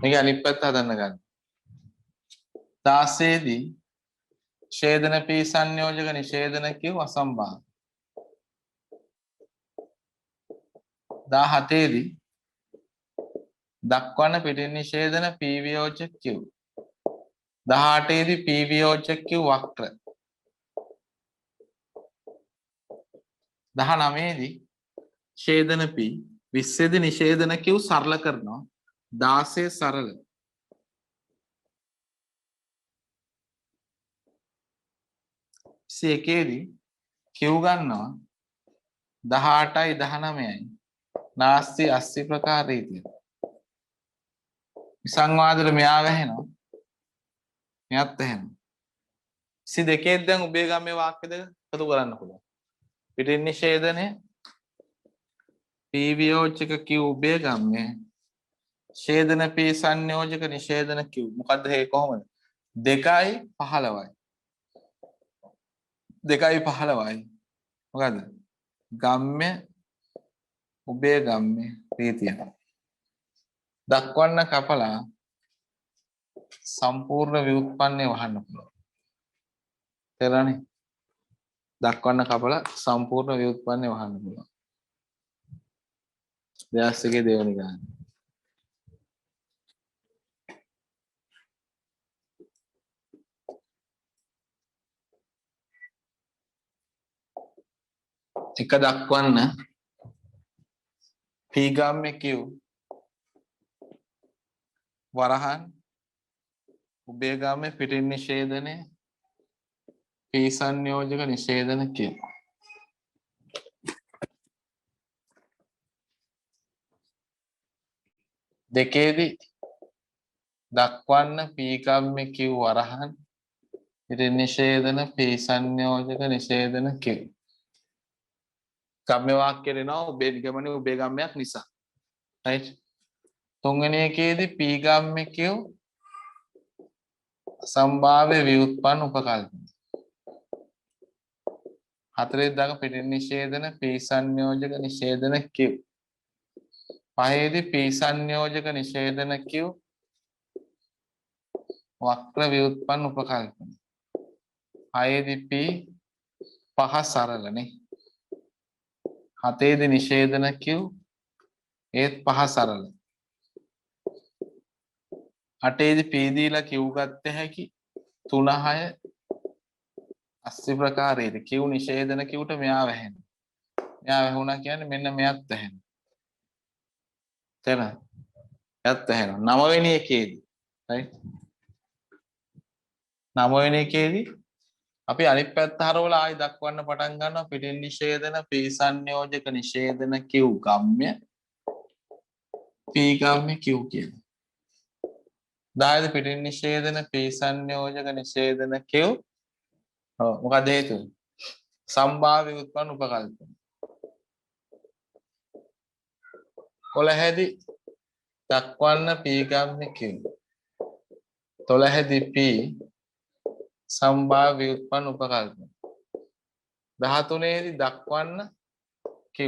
මේකේ අනිත් පැත්ත හදන්න ගන්න 16 දී ඡේදන p සංයෝජක නිෂේධන q අසම්භාව්‍ය. 17 දී දක්වන පිටින් නිෂේධන p වියෝජක q. 18 දී p වියෝජක q වක්‍ර. 19 දී ඡේදන p 20 දී නිෂේධන q සරල කරනවා. 16 සරල. 21 දී q ගන්නවා 18යි 19යි. නාස්ති 80 ප්‍රකාර රීතිය. විසංවාදවල මෙයා වැහෙනවා. මෙයත් වැහෙනවා. 22 දැන් උභය ගම්මේ වාක්‍ය දෙක එකතු කරන්න පුළුවන්. පිටින් නිෂේධනය p වියෝජක q උභය ගම්මේ ඡේදන p සංයෝජක නිෂේධන q. මොකද්ද හේ කොහොමද? 2යි 15යි. 2යි 15යි. මොකද්ද? ගම්ම්‍ය උභය ගම්මේ රීතිය. දක්වන්න කපලා සම්පූර්ණ ව්‍යුත්පන්නය වහන්න පුළුවන්. තේරෙනවනේ? දක්වන්න කපලා සම්පූර්ණ ව්‍යුත්පන්නය වහන්න පුළුවන්. දෙයස්ගේ දෙවෙනි ගාන. එක දක්වන්න p ගම්මේ q වරහන් උභය ගම්මේ පිටින් නිෂේධනය p සංයෝජක නිෂේධන q. දෙකේදී දක්වන්න p ගම්මේ q වරහන් පිටින් නිෂේධන p සංයෝජක නිෂේධන q. ගම්ම්‍ය වාක්‍යය දෙනවා උභය නිගමනයේ උභය ගම්මයක් නිසා. right? තුන්වෙනි එකේදී p ගම්මේ q සම්භාව්‍ය ව්‍යුත්පන්න උපකල්පන. හතරේ දාක පිටින් නිෂේධන p සංයෝජක නිෂේධන q. පහේදී p සංයෝජක නිෂේධන q වක්‍ර ව්‍යුත්පන්න උපකල්පන. හයේදී p පහ සරලනේ. හතේදී නිෂේධන q ඒත් පහ සරල. අටේදී p දීලා q ගත්ත හැකි 3 6 80 ප්‍රකාරයේදී q නිෂේධන qට මෙයා වැහෙනවා. මෙයා වැහුණා කියන්නේ මෙන්න මෙයත් වැහෙනවා. තේරෙනවද? මෙයත් වැහෙනවා. 9 වෙනි එකේදී right? 9 වෙනි එකේදී අපි අනිත් පැත්ත හරවලා ආයි දක්වන්න පටන් ගන්නවා පිටින් නිෂේධන p සංයෝජක නිෂේධන q ගම්ම්‍ය p ගම්ම්‍ය q කියන. 10 පිටින් නිෂේධන p සංයෝජක නිෂේධන q. මොකද හේතුව? සම්භාව්‍ය උත්පන්න උපකල්පන. 11 දී දක්වන්න p ගම්ම්‍ය q. 12 දී p සම්භාව්‍ය උත්පන්න උපකල්පන. 13 දී දක්වන්න q.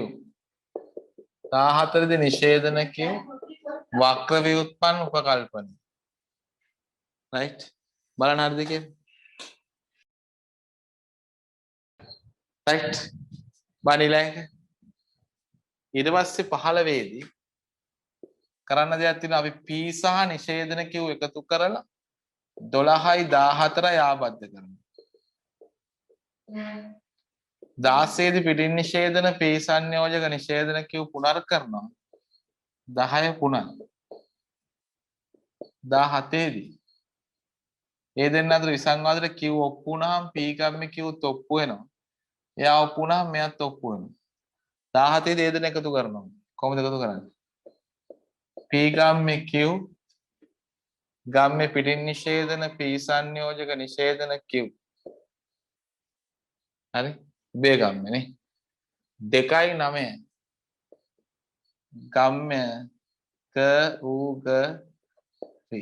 14 දී නිෂේධන q වක්‍ර ව්‍යුත්පන්න උපකල්පන. right? බලන්න හරිද කියලා? right? බණිලෑක ඊට පස්සේ 15 දී කරන්න දෙයක් තියෙනවා. අපි p සහ නිෂේධන q එකතු කරලා 12යි 14යි ආබද්ධ කරනවා. 16 දී පිටින් නිෂේධන p සංයෝජක නිෂේධන q පුනර් කරනවා. 10 පුනර්. 17 දී ඒ දෙන්න අතර විසංවාදයට q ඔප්පු වුණාම p ගම්මේ qත් ඔප්පු වෙනවා. එයා ඔප්පු වුණාම මෙයාත් ඔප්පු වෙනවා. 17 දී ඒ දෙන්න එකතු කරනවා. කොහොමද එකතු කරන්නේ? p ගම්මේ q ගම්මේ පිටින් නිෂේධන p සංයෝජක නිෂේධන q. හරි? උභය ගම්මේ නේ. 2.9 ගම්ම්‍ය ක උග ති.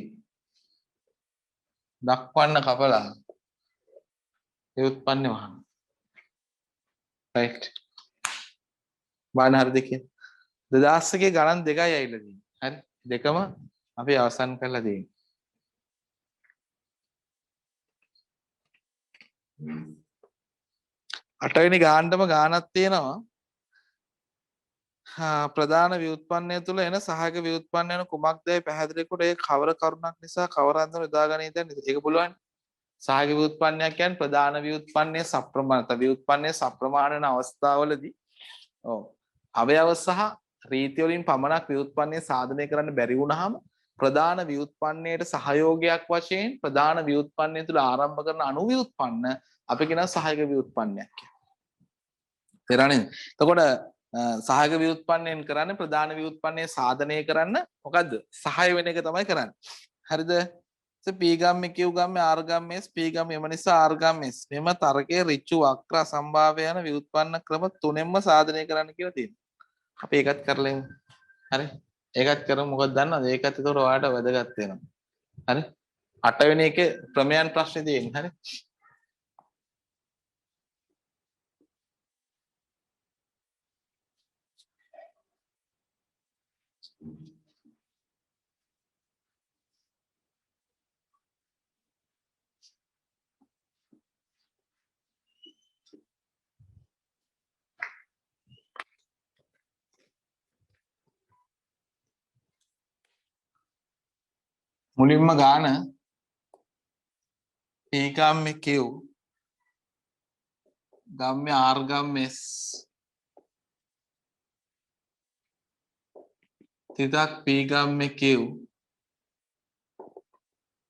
දක්වන්න කපලා ව්‍යුත්පන්න වහන්න. right? බාන හරිද කියලා? 2000 ගේ ගණන් දෙකයි ඇවිල්ලා තියෙන්නේ. හරි? දෙකම අපි අවසන් කරලා තියෙනවා. අටවෙනි ගානටම ගානක් තියෙනවා. ප්‍රධාන ව්‍යුත්පන්නය තුළ එන සහායක ව්‍යුත්පන්න යන කුමක්දයි පැහැදිලි කොට ඒ කවර කරුණක් නිසා කවර අන්දම යොදා ගනිතද? ඒක පුළුවන්. සහායක ව්‍යුත්පන්නයක් කියන්නේ ප්‍රධාන ව්‍යුත්පන්නයේ සප්‍රමාණත ව්‍යුත්පන්නයේ සප්‍රමාණ වෙන අවස්ථාවලදී අවයව සහ රීති වලින් පමණක් ව්‍යුත්පන්නයේ සාධනය කරන්න බැරි වුණාම ප්‍රධාන ව්‍යුත්පන්නයට සහයෝගයක් වශයෙන් ප්‍රධාන ව්‍යුත්පන්නය තුළ ආරම්භ කරන අනු ව්‍යුත්පන්න අපි කියන සහායක ව්‍යුත්පන්නයක් කියලා. තේරෙනවද? එතකොට සහායක ව්‍යුත්පන්නයෙන් කරන්නේ ප්‍රධාන ව්‍යුත්පන්නයේ සාධනය කරන්න මොකද්ද? සහාය වෙන එක තමයි කරන්නේ. හරිද? P ගම්මේ Q ගම්මේ R ගම්මේ S P ගම්මේ එම නිසා R ගම්මේ S මෙම තර්කයේ ඍජු වක්‍ර අසම්භාව්‍ය යන ව්‍යුත්පන්න ක්‍රම තුනෙන්ම සාධනය කරන්න කියලා තියෙනවා. අපි ඒකත් කරලා ඉමු. හරි? ඒකත් කරමු. මොකද දන්නවද? ඒකත් ඒතකොට ඔයාලට වැදගත් වෙනවා. හරි? 8 වෙනි එකේ ප්‍රමේයන් ප්‍රශ්නේ තියෙන්නේ. හරි? මුලින්ම ගාන P ගම්මේ Q ගම්මේ R ගම්මේ S තිතක් P ගම්මේ Q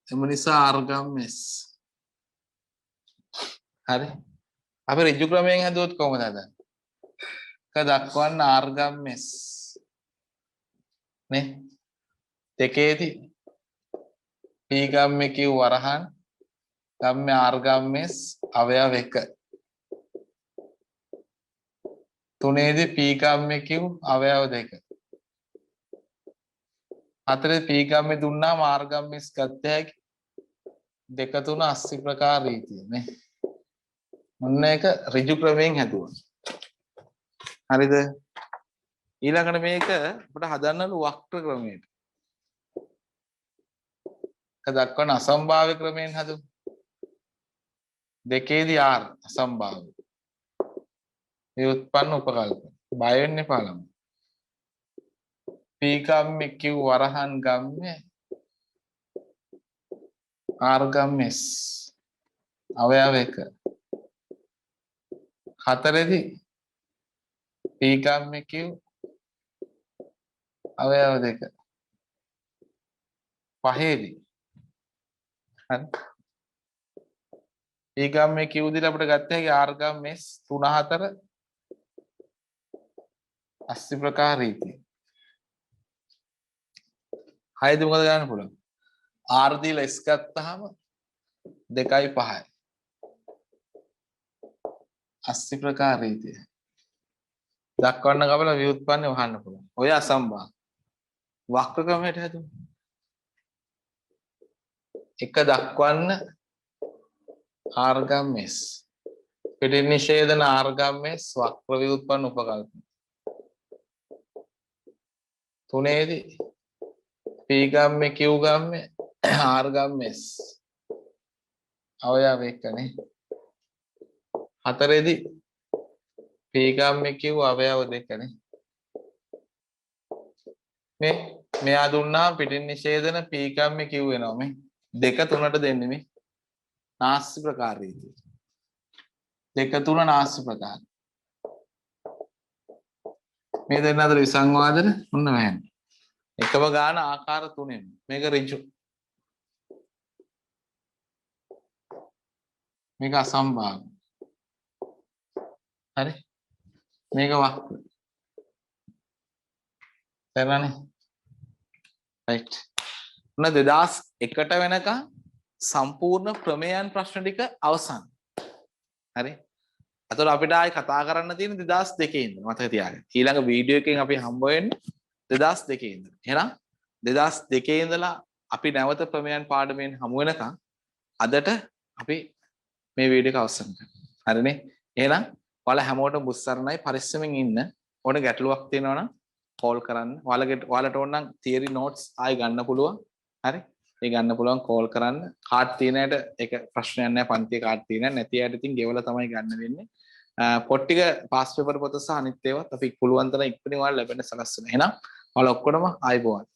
එම නිසා R ගම්මේ S. හරි? අපි ඍජු ක්‍රමයෙන් හදුවොත් කොහොමද හදන්නේ? එක දක්වන්න R ගම්මේ S නේ දෙකේදී P ගම්මේ Q වරහන් ගම්මේ R ගම්මේ S අවයව 1 තුනේදී P ගම්මේ Q අවයව 2 හතරේ P ගම්මේ දුන්නාම R ගම්මේ S ගත්ත හැකි 2 3 80 ප්‍රකාර රීතිය නේ. මොන්න එක ඍජු ක්‍රමයෙන් හැදුවා. හරිද? ඊළඟට මේක අපිට හදන්නලු වක්‍ර ක්‍රමයට. එක දක්වන අසම්භාව්‍ය ක්‍රමයෙන් හදමු. දෙකේදී R අසම්භාව්‍ය. මේ උත්පන්න උපකල්පන. බය වෙන්න එපා ළමයි. P ගම්මේ Q වරහන් ගම්මේ R ගම්මේ S අවයව 1 හතරේදී P ගම්මේ Q අවයව 2 පහේදී හරි P ගම්මේ Q දිලා අපිට ගත්ත හැකි R ගම්මේ S 3 4 80 ප්‍රකාර රීතිය. හයදී මොකද ගන්න පුළුවන්? R දීලා S ගත්තාම 2යි 5යි 80 ප්‍රකාර රීතිය. දක්වන්න කවල ව්‍යුත්පන්න වහන්න පුළුවන්. ඔය අසම්භාව්‍ය. වක්‍ර ක්‍රමයට හදුවා. එක දක්වන්න R ගම්මේ S පිටින් නිෂේධන R ගම්මේ S වක්‍ර ව්‍යුත්පන්න උපකල්පන. තුනේදී P ගම්මේ Q ගම්මේ R ගම්මේ S අවයව 1 නේ. හතරේදී P ගම්මේ Q අවයව 2 නේ. මේ මෙයා දුන්නා පිටින් නිෂේධන P ගම්මේ Q වෙනවා මේ. 2 3ට දෙන්නේ මේ. නාස්ති ප්‍රකාර රීතිය. 2 3 නාස්ති ප්‍රකාර. මේ දෙන්න අතර විසංවාදන මොන්න වැහෙන්නේ. එකම ගාන ආකාර තුනෙන්. මේක ඍජු. මේක අසම්භාව්‍ය. හරි? මේක වක්‍ර. තේරුණානේ? රයිට්. මොන 2001ට වෙනකන් සම්පූර්ණ ප්‍රමේයන් ප්‍රශ්න ටික අවසන්. හරි? අතට අපිට ආයි කතා කරන්න තියෙන 2002 ඉඳන් මතක තියාගන්න. ඊළඟ වීඩියෝ එකෙන් අපි හම්බ වෙන්නේ 2002 ඉඳන්. එහෙනම් 2002 ඉඳලා අපි නැවත ප්‍රමේයන් පාඩමෙන් හමු වෙනකන් අදට අපි මේ වීඩියෝ එක අවසන් කරනවා. හරිනේ? එහෙනම් ඔයාලා හැමෝටම බුස්සරණයි පරිස්සමෙන් ඉන්න. ඕන ගැටලුවක් තියෙනවා නම් කෝල් කරන්න. ඔයාලට ඕන නම් තියරි නෝට්ස් ආයි ගන්න පුළුවන්. හරි? ඒ ගන්න පුළුවන් කෝල් කරන්න. කාඩ් තියෙන අයට ඒක ප්‍රශ්නයක් නැහැ. පන්තියේ කාඩ් තියෙන නැති අයට ඉතින් ගෙවලා තමයි ගන්න වෙන්නේ. පොත් ටික පාස් පේපර් පොත සහ අනිත් ඒවාත් අපි පුළුවන් තරම් ඉක්මනින් ඔයාලා ලැබෙන්න සලස්වනවා. එහෙනම් ඔයාලා ඔක්කොටම ආයිබෝවන්.